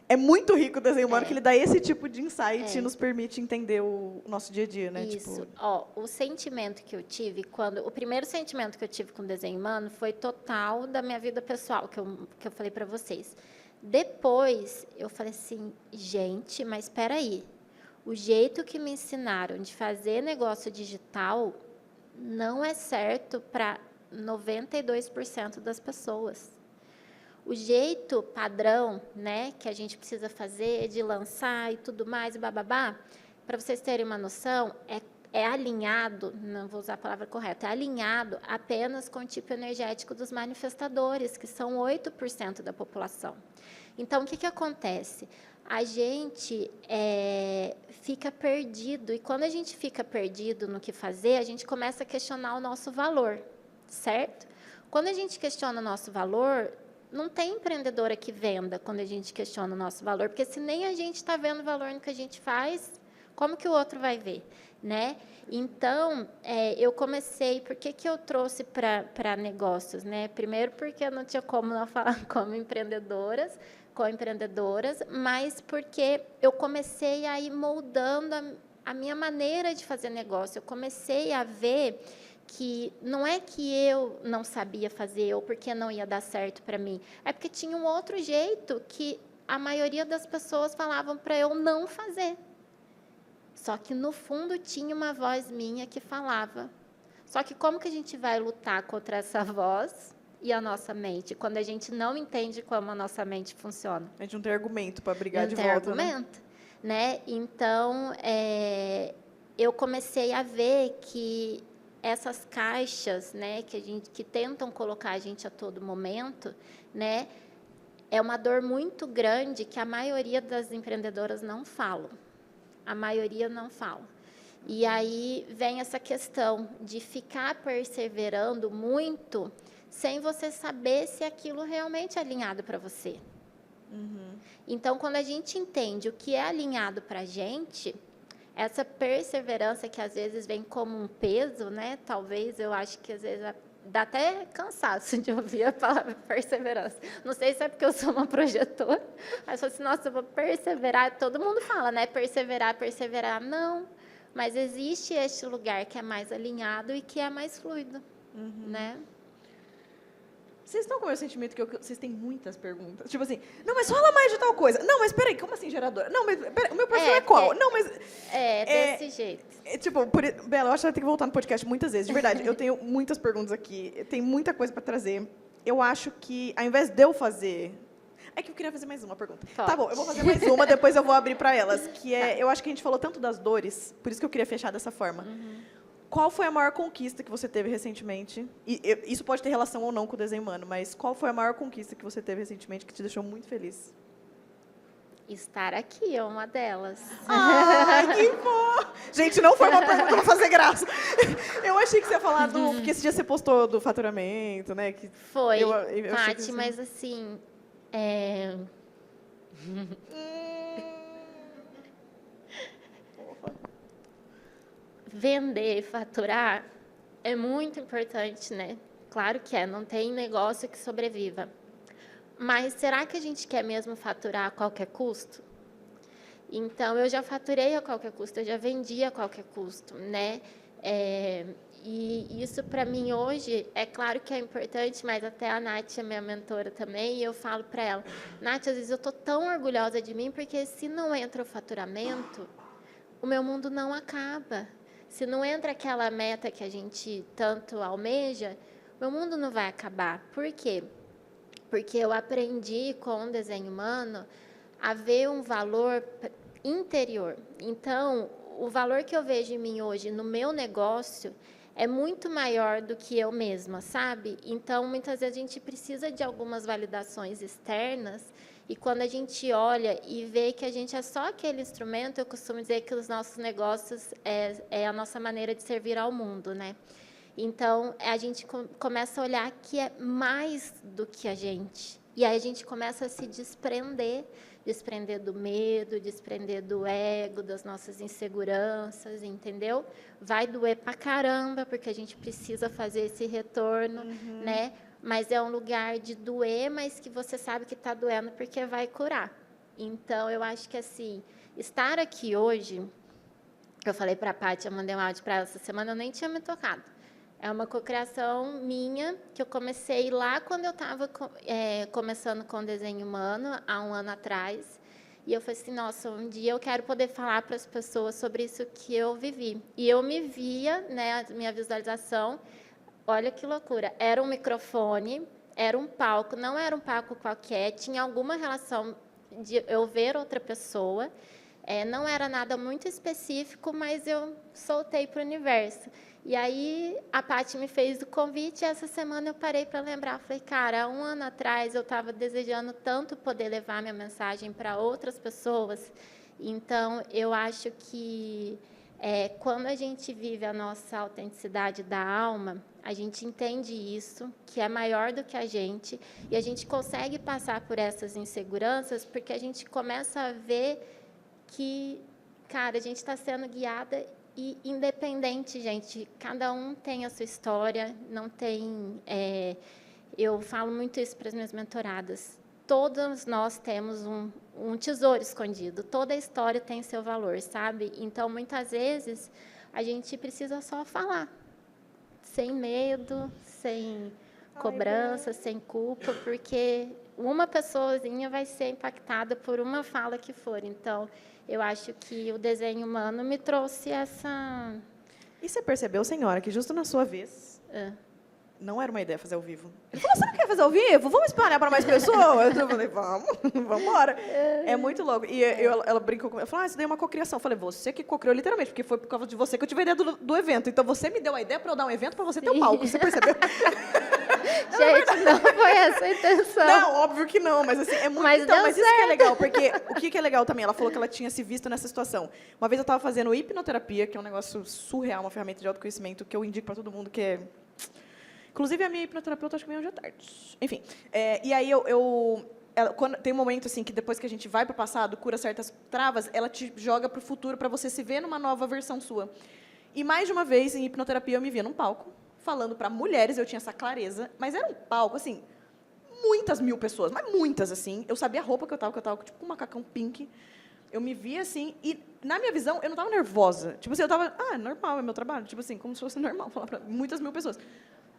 Speaker 2: é muito rico o desenho humano, que ele dá esse tipo de insight e nos permite entender o nosso dia a dia, né?
Speaker 1: Isso.
Speaker 2: Tipo...
Speaker 1: Ó, o sentimento que eu tive o primeiro sentimento que eu tive com o desenho humano foi total da minha vida pessoal, que eu falei para vocês. Depois, eu falei assim, gente, mas espera aí. O jeito que me ensinaram de fazer negócio digital não é certo para 92% das pessoas. O jeito padrão, né, que a gente precisa fazer de lançar e tudo mais, e bababá, para vocês terem uma noção, é alinhado, não vou usar a palavra correta, é alinhado apenas com o tipo energético dos manifestadores, que são 8% da população. Então, o que acontece? A gente fica perdido, e quando a gente fica perdido no que fazer, a gente começa a questionar o nosso valor, certo? Quando a gente questiona o nosso valor, não tem empreendedora que venda quando a gente questiona o nosso valor, porque se nem a gente está vendo valor no que a gente faz, como que o outro vai ver, né? Então, eu comecei, por que eu trouxe para negócios, né? Primeiro, porque eu não tinha como não falar como empreendedoras, mas porque eu comecei a ir moldando a minha maneira de fazer negócio. Eu comecei a ver que não é que eu não sabia fazer ou porque não ia dar certo para mim, é porque tinha um outro jeito que a maioria das pessoas falavam para eu não fazer. Só que, no fundo, tinha uma voz minha que falava. Só que como que a gente vai lutar contra essa voz e a nossa mente, quando a gente não entende como a nossa mente funciona?
Speaker 2: A gente não tem argumento para brigar de volta,
Speaker 1: não tem argumento, né? Então, eu comecei a ver que essas caixas, né, que tentam colocar a gente a todo momento, né, é uma dor muito grande que a maioria das empreendedoras não falam. A maioria não fala. E aí vem essa questão de ficar perseverando muito sem você saber se aquilo realmente é alinhado para você. Então, quando a gente entende o que é alinhado para a gente, essa perseverança que às vezes vem como um peso, né? Talvez, eu acho que às vezes dá até cansaço de ouvir a palavra perseverança. Não sei se é porque eu sou uma projetora, mas eu falo assim, nossa, eu vou perseverar. Todo mundo fala, né? Perseverar. Não, mas existe este lugar que é mais alinhado e que é mais fluido, né?
Speaker 2: Vocês estão com o meu sentimento que vocês têm muitas perguntas? Tipo assim, não, mas fala mais de tal coisa. Não, mas peraí, como assim geradora? Não, mas peraí, o meu perfil é qual? Não, mas...
Speaker 1: desse jeito.
Speaker 2: Tipo, Bela, eu acho que ela tem que voltar no podcast muitas vezes. De verdade, eu tenho muitas perguntas aqui. Tem muita coisa para trazer. Eu acho que, ao invés de eu fazer... É que eu queria fazer mais uma pergunta.
Speaker 1: Pode.
Speaker 2: Tá bom, eu vou fazer mais uma, depois eu vou abrir para elas. Que é, eu acho que a gente falou tanto das dores, por isso que eu queria fechar dessa forma. Qual foi a maior conquista que você teve recentemente? Isso pode ter relação ou não com o desenho humano, mas qual foi a maior conquista que você teve recentemente que te deixou muito feliz?
Speaker 1: Estar aqui é uma delas.
Speaker 2: Ai, que bom! Gente, não foi uma pergunta pra fazer graça. Eu achei que você ia falar do... Porque esse dia você postou do faturamento, né? Que
Speaker 1: Foi,
Speaker 2: eu achei que
Speaker 1: Paty,
Speaker 2: você...
Speaker 1: mas assim... Vender e faturar é muito importante, né? Claro que é, não tem negócio que sobreviva. Mas será que a gente quer mesmo faturar a qualquer custo? Então, eu já faturei a qualquer custo, eu já vendi a qualquer custo, né? E isso, para mim, hoje, é claro que é importante, mas até a Nath é minha mentora também, e eu falo para ela, Nath, às vezes eu estou tão orgulhosa de mim, porque se não entra o faturamento, o meu mundo não acaba. Se não entra aquela meta que a gente tanto almeja, meu mundo não vai acabar. Por quê? Porque eu aprendi com o desenho humano a ver um valor interior. Então, o valor que eu vejo em mim hoje no meu negócio é muito maior do que eu mesma, sabe? Então, muitas vezes a gente precisa de algumas validações externas e quando a gente olha e vê que a gente é só aquele instrumento, eu costumo dizer que os nossos negócios é a nossa maneira de servir ao mundo, né? Então, a gente começa a olhar que é mais do que a gente. E aí a gente começa a se desprender do medo, desprender do ego, das nossas inseguranças, entendeu? Vai doer pra caramba, porque a gente precisa fazer esse retorno, né? Mas é um lugar de doer, mas que você sabe que está doendo porque vai curar. Então, eu acho que, assim, estar aqui hoje, eu falei para a Paty, eu mandei um áudio para ela essa semana, eu nem tinha me tocado. É uma cocriação minha, que eu comecei lá quando eu estava começando com desenho humano, há um ano atrás. E eu falei assim, nossa, um dia eu quero poder falar para as pessoas sobre isso que eu vivi. E eu me via, né, a minha visualização, olha que loucura, era um microfone, era um palco, não era um palco qualquer, tinha alguma relação de eu ver outra pessoa, não era nada muito específico, mas eu soltei para o universo. E aí a Paty me fez o convite e essa semana eu parei para lembrar. Falei, cara, há um ano atrás eu estava desejando tanto poder levar minha mensagem para outras pessoas. Então, eu acho que quando a gente vive a nossa autenticidade da alma, a gente entende isso, que é maior do que a gente, e a gente consegue passar por essas inseguranças porque a gente começa a ver que, cara, a gente está sendo guiada e independente, gente, cada um tem a sua história, não tem... eu falo muito isso para as minhas mentoradas. Todos nós temos um tesouro escondido, toda a história tem seu valor, sabe? Então, muitas vezes, a gente precisa só falar, sem medo, sem cobrança, sem culpa, porque uma pessoazinha vai ser impactada por uma fala que for. Então, eu acho que o desenho humano me trouxe essa...
Speaker 2: E você percebeu, senhora, que justo na sua vez, não era uma ideia fazer ao vivo. Ele falou, você não quer fazer ao vivo? Vamos espalhar para mais pessoas? Eu falei, vamos embora. É muito louco. E ela brincou comigo, ela falou, isso daí é uma cocriação. Eu falei, você que cocriou literalmente, porque foi por causa de você que eu tive a ideia do evento. Então, você me deu a ideia para eu dar um evento para você ter o palco. Você percebeu?
Speaker 1: Gente, não foi essa a intenção.
Speaker 2: Não, óbvio que não, mas assim, é muito...
Speaker 1: Mas
Speaker 2: então,
Speaker 1: deu
Speaker 2: mas isso que é legal, porque o que é legal também, ela falou que ela tinha se visto nessa situação. Uma vez eu estava fazendo hipnoterapia, que é um negócio surreal, uma ferramenta de autoconhecimento que eu indico para todo mundo, que é... Inclusive, a minha hipnoterapeuta, acho que meio hoje à tarde. Enfim, e aí quando, tem um momento assim que depois que a gente vai para o passado, cura certas travas, ela te joga para o futuro para você se ver numa nova versão sua. E mais de uma vez, em hipnoterapia, eu me via num palco, falando para mulheres, eu tinha essa clareza, mas era um palco, assim, muitas mil pessoas, mas muitas, assim. Eu sabia a roupa que eu tava tipo com um macacão pink. Eu me via assim, e na minha visão, eu não estava nervosa. Tipo assim, eu estava, normal, é meu trabalho. Tipo assim, como se fosse normal falar para muitas mil pessoas.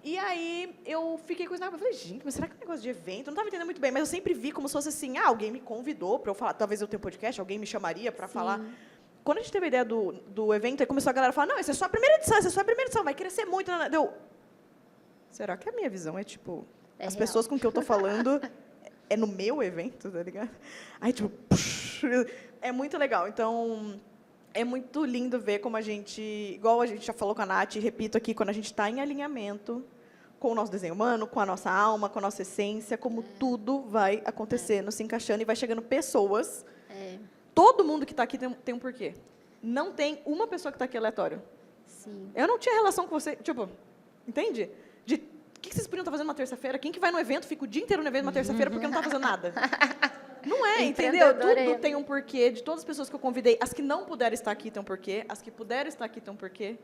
Speaker 2: E aí, eu fiquei com isso na cabeça. Eu falei, gente, mas será que é um negócio de evento? Eu não estava entendendo muito bem, mas eu sempre vi como se fosse assim, alguém me convidou para eu falar, talvez eu tenha um podcast, alguém me chamaria para falar. Quando a gente teve a ideia do evento, aí começou a galera a falar, não, essa é só a primeira edição, vai crescer muito. Deu, será que a minha visão é, tipo, as
Speaker 1: real.
Speaker 2: Pessoas com que eu estou falando é no meu evento, tá ligado? Aí, tipo, é muito legal. Então... É muito lindo ver como a gente, igual a gente já falou com a Nath, repito aqui, quando a gente está em alinhamento com o nosso desenho humano, com a nossa alma, com a nossa essência, como tudo vai acontecendo, se encaixando, e vai chegando pessoas Todo mundo que está aqui tem um porquê. Não tem uma pessoa que está aqui aleatório.
Speaker 1: Sim.
Speaker 2: Eu não tinha relação com você, tipo, entende? De o que vocês podiam estar fazendo uma terça-feira? Quem que vai no evento fica o dia inteiro no evento uma terça-feira porque não está fazendo nada? Não é, entendeu? Tudo tem um porquê. De todas as pessoas que eu convidei, as que não puderam estar aqui tem um porquê, as que puderam estar aqui tem um porquê.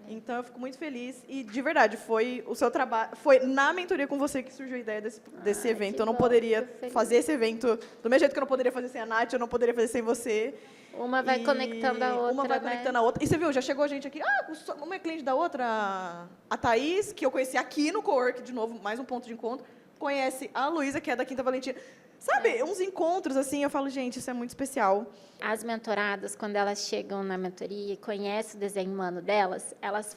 Speaker 2: Então, eu fico muito feliz. E, de verdade, foi o seu trabalho... Foi na mentoria com você que surgiu a ideia desse evento. Eu não poderia fazer esse evento... Do mesmo jeito que eu não poderia fazer sem a Nath, eu não poderia fazer sem você.
Speaker 1: Uma vai conectando a outra,
Speaker 2: Uma vai conectando a outra. E você viu, já chegou a gente aqui... uma é cliente da outra, a Thaís, que eu conheci aqui no Cowork, de novo, mais um ponto de encontro. Conhece a Luísa, que é da Quinta Valentina. Sabe, uns encontros, assim, eu falo, gente, isso é muito especial.
Speaker 1: As mentoradas, quando elas chegam na mentoria e conhecem o desenho humano delas, elas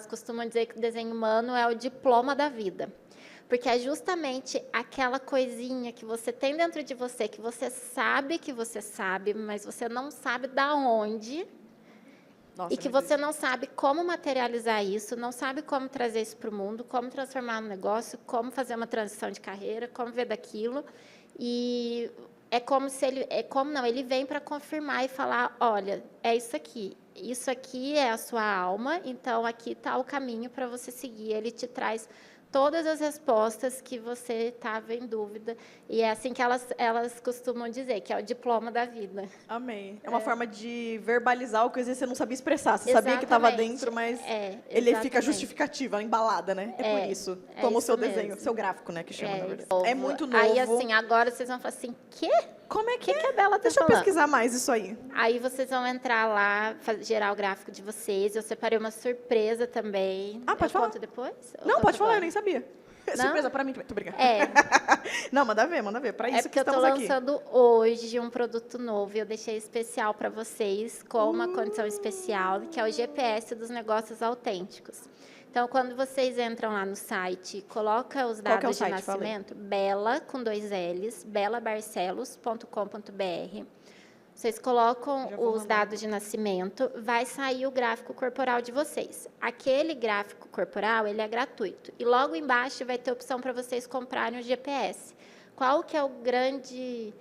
Speaker 1: costumam dizer que o desenho humano é o diploma da vida. Porque é justamente aquela coisinha que você tem dentro de você, que você sabe, mas você não sabe da onde. Nossa, e que você não sabe como materializar isso, não sabe como trazer isso para o mundo, como transformar no negócio, como fazer uma transição de carreira, como ver daquilo. E é como se ele vem para confirmar e falar, olha, é isso aqui é a sua alma, então aqui está o caminho para você seguir. Ele te traz todas as respostas que você estava em dúvida. E é assim que elas costumam dizer, que é o diploma da vida.
Speaker 2: Amei. É uma forma de verbalizar o que às vezes você não sabia expressar. Você sabia que estava dentro, mas ele fica justificativa, embalada, né? É por isso. Como o seu desenho, seu gráfico, né? Que chama, na verdade. É muito novo.
Speaker 1: Aí, assim, agora vocês vão falar assim, quê?
Speaker 2: Como é que
Speaker 1: a Bela tá
Speaker 2: Deixa
Speaker 1: falando?
Speaker 2: Eu pesquisar mais isso aí.
Speaker 1: Aí vocês vão entrar lá, gerar o gráfico de vocês. Eu separei uma surpresa também.
Speaker 2: Pode falar?
Speaker 1: Conto depois?
Speaker 2: Não, pode falar, eu nem sabia.
Speaker 1: Não?
Speaker 2: Surpresa pra mim também. Tô brincando. Não, manda ver. Pra isso que estamos aqui.
Speaker 1: É porque eu tô lançando hoje um produto novo. E eu deixei especial para vocês, com uma condição especial, que é o GPS dos negócios autênticos. Então, quando vocês entram lá no site, coloca os dados de nascimento, Bela, com 2 L's, belabarcelos.com.br. Vocês colocam os dados de nascimento, vai sair o gráfico corporal de vocês. Aquele gráfico corporal, ele é gratuito. E logo embaixo vai ter opção para vocês comprarem o GPS. Qual que é o grande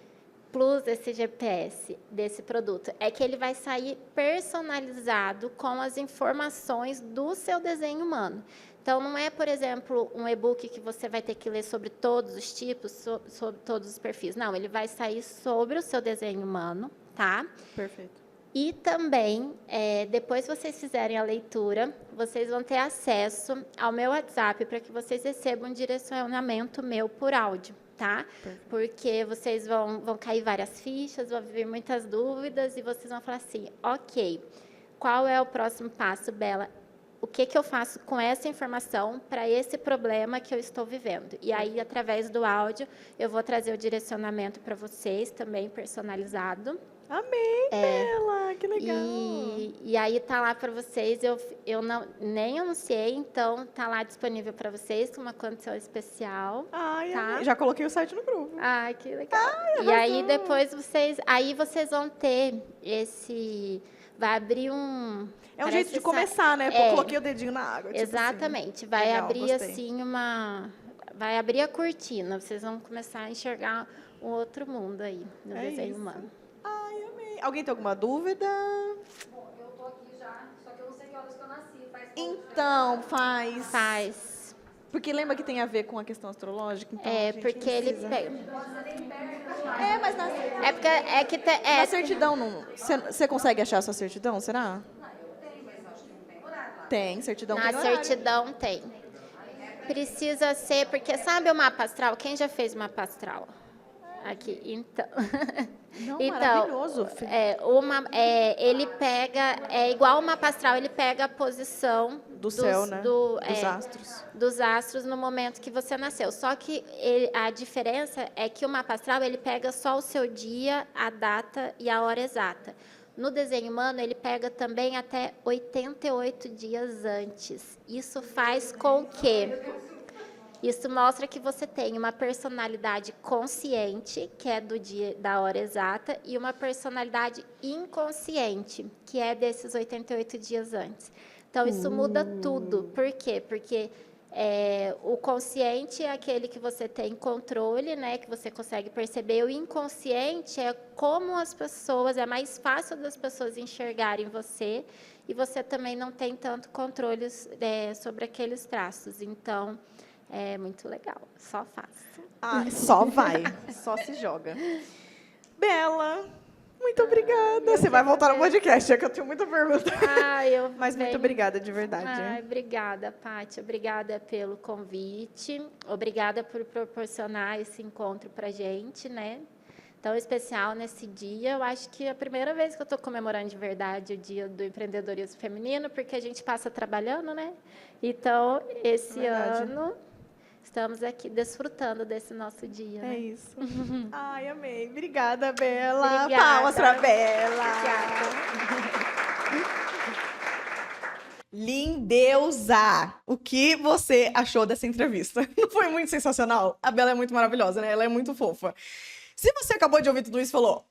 Speaker 1: plus desse GPS, desse produto? É que ele vai sair personalizado com as informações do seu desenho humano. Então, não é, por exemplo, um e-book que você vai ter que ler sobre todos os tipos, sobre todos os perfis. Não, ele vai sair sobre o seu desenho humano, tá?
Speaker 2: Perfeito.
Speaker 1: E também, depois que vocês fizerem a leitura, vocês vão ter acesso ao meu WhatsApp para que vocês recebam um direcionamento meu por áudio, tá? Perfeito. Porque vocês vão cair várias fichas, vão vir muitas dúvidas e vocês vão falar assim, ok, qual é o próximo passo, Bela? O que eu faço com essa informação para esse problema que eu estou vivendo? E aí, através do áudio, eu vou trazer o direcionamento para vocês, também personalizado.
Speaker 2: Amei, Bela, que legal.
Speaker 1: E aí tá lá para vocês, eu nem anunciei, então tá lá disponível para vocês com uma condição especial.
Speaker 2: Ai,
Speaker 1: tá?
Speaker 2: Já coloquei o site no grupo.
Speaker 1: Ai, que legal. E aí depois vocês vão ter vai abrir um...
Speaker 2: É um jeito de começar, né? Eu coloquei o dedinho na água. Tipo
Speaker 1: exatamente.
Speaker 2: Assim.
Speaker 1: Vai
Speaker 2: legal,
Speaker 1: abrir
Speaker 2: gostei.
Speaker 1: assim vai abrir a cortina. Vocês vão começar a enxergar um outro mundo aí no desenho humano.
Speaker 2: Ai, amei. Alguém tem alguma dúvida?
Speaker 3: Bom, eu tô aqui já, só que eu não sei que horas que eu nasci.
Speaker 2: Então, faz.
Speaker 1: Faz.
Speaker 2: Porque lembra que tem a ver com a questão astrológica? Então
Speaker 1: porque ele pega.
Speaker 2: Mas na
Speaker 1: na
Speaker 2: certidão, você consegue achar a sua certidão, será? Tem, certidão tem horário.
Speaker 1: Na certidão tem. Precisa ser, porque sabe o mapa astral? Quem já fez o mapa astral? Aqui, então.
Speaker 2: Não, maravilhoso.
Speaker 1: Ele pega, igual o mapa astral, ele pega a posição
Speaker 2: do céu, né? Dos astros.
Speaker 1: Dos astros no momento que você nasceu. Só que a diferença é que o mapa astral, ele pega só o seu dia, a data e a hora exata. No desenho humano, ele pega também até 88 dias antes. Isso faz com que... Isso mostra que você tem uma personalidade consciente, que é do dia, da hora exata, e uma personalidade inconsciente, que é desses 88 dias antes. Então, isso muda tudo. Por quê? Porque O consciente é aquele que você tem controle, né, que você consegue perceber. O inconsciente é como as pessoas, é mais fácil das pessoas enxergarem você e você também não tem tanto controle sobre aqueles traços. Então, é muito legal, só faço.
Speaker 2: Só vai, só se joga. Bela, muito obrigada. Você vai voltar no podcast, é que eu tenho muita pergunta. Mas muito obrigada, de verdade.
Speaker 1: Obrigada, Paty. Obrigada pelo convite. Obrigada por proporcionar esse encontro para a gente, né? Tão especial nesse dia. Eu acho que é a primeira vez que eu estou comemorando de verdade o Dia do Empreendedorismo Feminino, porque a gente passa trabalhando, né? Então, esse ano... Estamos aqui desfrutando desse nosso dia.
Speaker 2: É
Speaker 1: né?
Speaker 2: isso. Ai, amei. Obrigada, Bela.
Speaker 1: Obrigada.
Speaker 2: Palmas pra Bela.
Speaker 1: Obrigada.
Speaker 2: Lindeusa! O que você achou dessa entrevista? Não foi muito sensacional? A Bela é muito maravilhosa, né? Ela é muito fofa. Se você acabou de ouvir tudo isso e falou,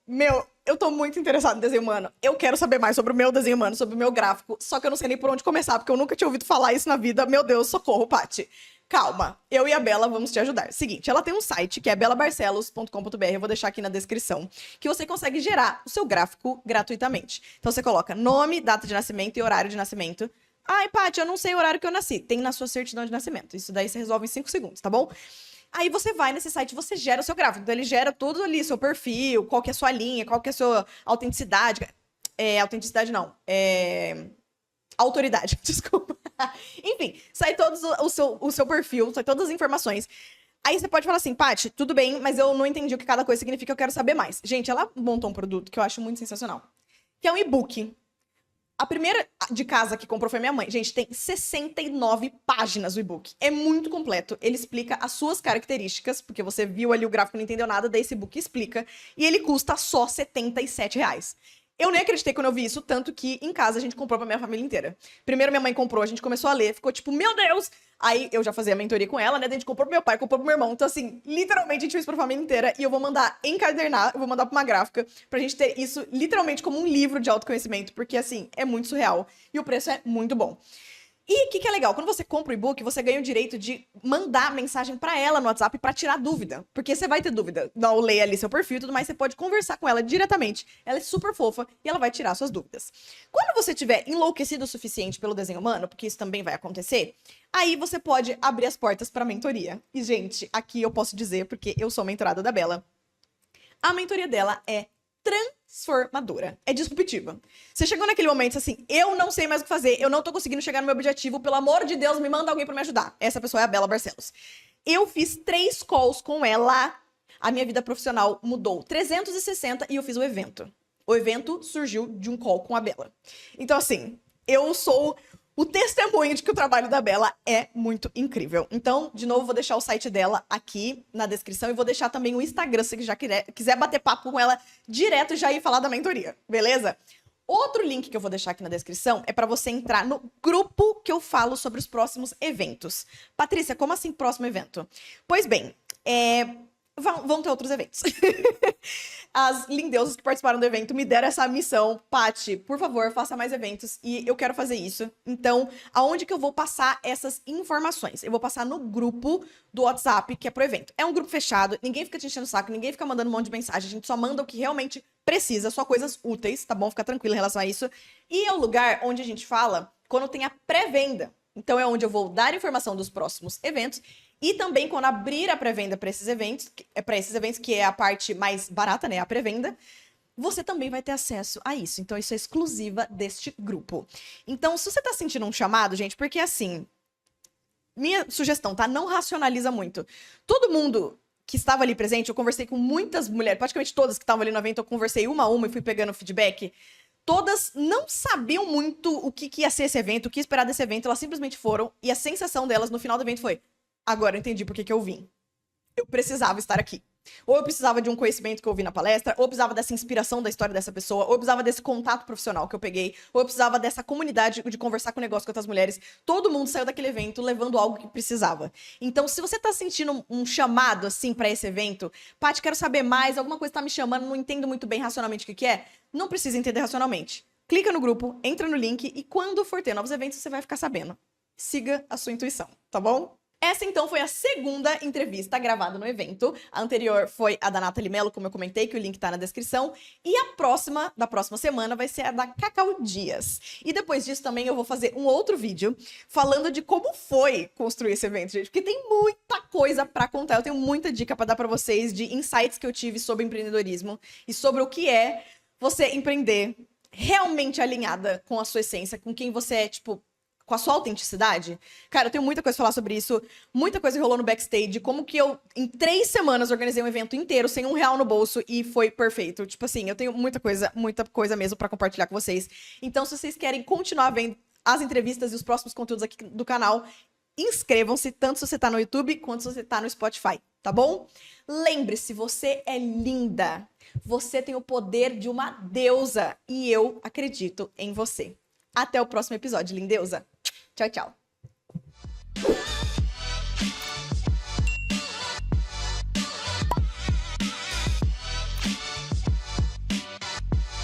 Speaker 2: eu tô muito interessado em desenho humano, eu quero saber mais sobre o meu desenho humano, sobre o meu gráfico, só que eu não sei nem por onde começar, porque eu nunca tinha ouvido falar isso na vida. Meu Deus, socorro, Paty. Calma, eu e a Bela vamos te ajudar. Seguinte, ela tem um site que é belabarcelos.com.br, eu vou deixar aqui na descrição, que você consegue gerar o seu gráfico gratuitamente. Então você coloca nome, data de nascimento e horário de nascimento. Ai, Paty, eu não sei o horário que eu nasci. Tem na sua certidão de nascimento. Isso daí você resolve em 5 segundos, tá bom? Aí você vai nesse site, você gera o seu gráfico. Então ele gera tudo ali, seu perfil, qual que é a sua linha, qual que é a sua autenticidade. Autenticidade não. Autoridade, desculpa. Enfim, sai todo o seu perfil, sai todas as informações. Aí você pode falar assim, Paty, tudo bem, mas eu não entendi o que cada coisa significa, eu quero saber mais. Gente, ela montou um produto que eu acho muito sensacional, que é um e-book. A primeira de casa que comprou foi minha mãe. Gente, tem 69 páginas o e-book. É muito completo. Ele explica as suas características, porque você viu ali o gráfico e não entendeu nada, daí esse e-book explica. E ele custa só R$77. Eu nem acreditei quando eu vi isso, tanto que em casa a gente comprou pra minha família inteira. Primeiro minha mãe comprou, a gente começou a ler, ficou tipo, meu Deus! Aí eu já fazia a mentoria com ela, né? Daí a gente comprou pro meu pai, comprou pro meu irmão. Então, assim, literalmente a gente fez pra família inteira. E eu vou mandar encadernar, eu vou mandar pra uma gráfica, pra gente ter isso literalmente como um livro de autoconhecimento, porque, assim, é muito surreal. E o preço é muito bom. E o que é legal? Quando você compra o e-book, você ganha o direito de mandar mensagem pra ela no WhatsApp pra tirar dúvida. Porque você vai ter dúvida. Não leia ali seu perfil e tudo mais, você pode conversar com ela diretamente. Ela é super fofa e ela vai tirar suas dúvidas. Quando você tiver enlouquecido o suficiente pelo desenho humano, porque isso também vai acontecer, aí você pode abrir as portas pra mentoria. E, gente, aqui eu posso dizer, porque eu sou mentorada da Bela, a mentoria dela é transformadora. É disruptiva. Você chegou naquele momento assim, eu não sei mais o que fazer, eu não tô conseguindo chegar no meu objetivo, pelo amor de Deus, me manda alguém pra me ajudar. Essa pessoa é a Bela Barcelos. Eu fiz 3 calls com ela, a minha vida profissional mudou 360 e eu fiz o evento. O evento surgiu de um call com a Bela. Então, assim, eu sou o testemunho de que o trabalho da Bela é muito incrível. Então, de novo, vou deixar o site dela aqui na descrição e vou deixar também o Instagram, se você já quiser bater papo com ela direto e já ir falar da mentoria, beleza? Outro link que eu vou deixar aqui na descrição é para você entrar no grupo que eu falo sobre os próximos eventos. Patrícia, como assim próximo evento? Pois bem, vão ter outros eventos. As lindeusas que participaram do evento me deram essa missão. Paty, por favor, faça mais eventos. E eu quero fazer isso. Então, aonde que eu vou passar essas informações? Eu vou passar no grupo do WhatsApp, que é pro evento. É um grupo fechado, ninguém fica te enchendo o saco, ninguém fica mandando um monte de mensagem. A gente só manda o que realmente precisa, só coisas úteis, tá bom? Fica tranquilo em relação a isso. E é o lugar onde a gente fala quando tem a pré-venda. Então, é onde eu vou dar informação dos próximos eventos. E também quando abrir a pré-venda para esses eventos, que é a parte mais barata, né, a pré-venda, você também vai ter acesso a isso. Então, isso é exclusiva deste grupo. Então, se você tá sentindo um chamado, gente, porque assim, minha sugestão, tá? Não racionaliza muito. Todo mundo que estava ali presente, eu conversei com muitas mulheres, praticamente todas que estavam ali no evento, eu conversei uma a uma e fui pegando feedback. Todas não sabiam muito o que ia ser esse evento, o que esperar desse evento, elas simplesmente foram, e a sensação delas no final do evento foi: agora eu entendi por que eu vim. Eu precisava estar aqui. Ou eu precisava de um conhecimento que eu ouvi na palestra, ou eu precisava dessa inspiração da história dessa pessoa, ou eu precisava desse contato profissional que eu peguei, ou eu precisava dessa comunidade de conversar com o negócio com outras mulheres. Todo mundo saiu daquele evento levando algo que precisava. Então, se você tá sentindo um chamado, assim, pra esse evento, Paty, quero saber mais, alguma coisa tá me chamando, não entendo muito bem racionalmente o que é, não precisa entender racionalmente. Clica no grupo, entra no link e quando for ter novos eventos, você vai ficar sabendo. siga a sua intuição, tá bom? Essa, então, foi a segunda entrevista gravada no evento. A anterior foi a da Nathalie Mello, como eu comentei, que o link tá na descrição. E a próxima, da próxima semana, vai ser a da Cacau Dias. E depois disso também eu vou fazer um outro vídeo falando de como foi construir esse evento, gente. Porque tem muita coisa pra contar. Eu tenho muita dica pra dar pra vocês de insights que eu tive sobre empreendedorismo e sobre o que é você empreender realmente alinhada com a sua essência, com quem você é, tipo, com a sua autenticidade. Cara, eu tenho muita coisa pra falar sobre isso, muita coisa que rolou no backstage, como que eu, em 3 semanas, organizei um evento inteiro, sem R$1 no bolso, e foi perfeito. Tipo assim, eu tenho muita coisa mesmo pra compartilhar com vocês. Então, se vocês querem continuar vendo as entrevistas e os próximos conteúdos aqui do canal, inscrevam-se, tanto se você tá no YouTube, quanto se você tá no Spotify, tá bom? Lembre-se, você é linda. Você tem o poder de uma deusa, e eu acredito em você. Até o próximo episódio, lindeusa. Tchau, tchau.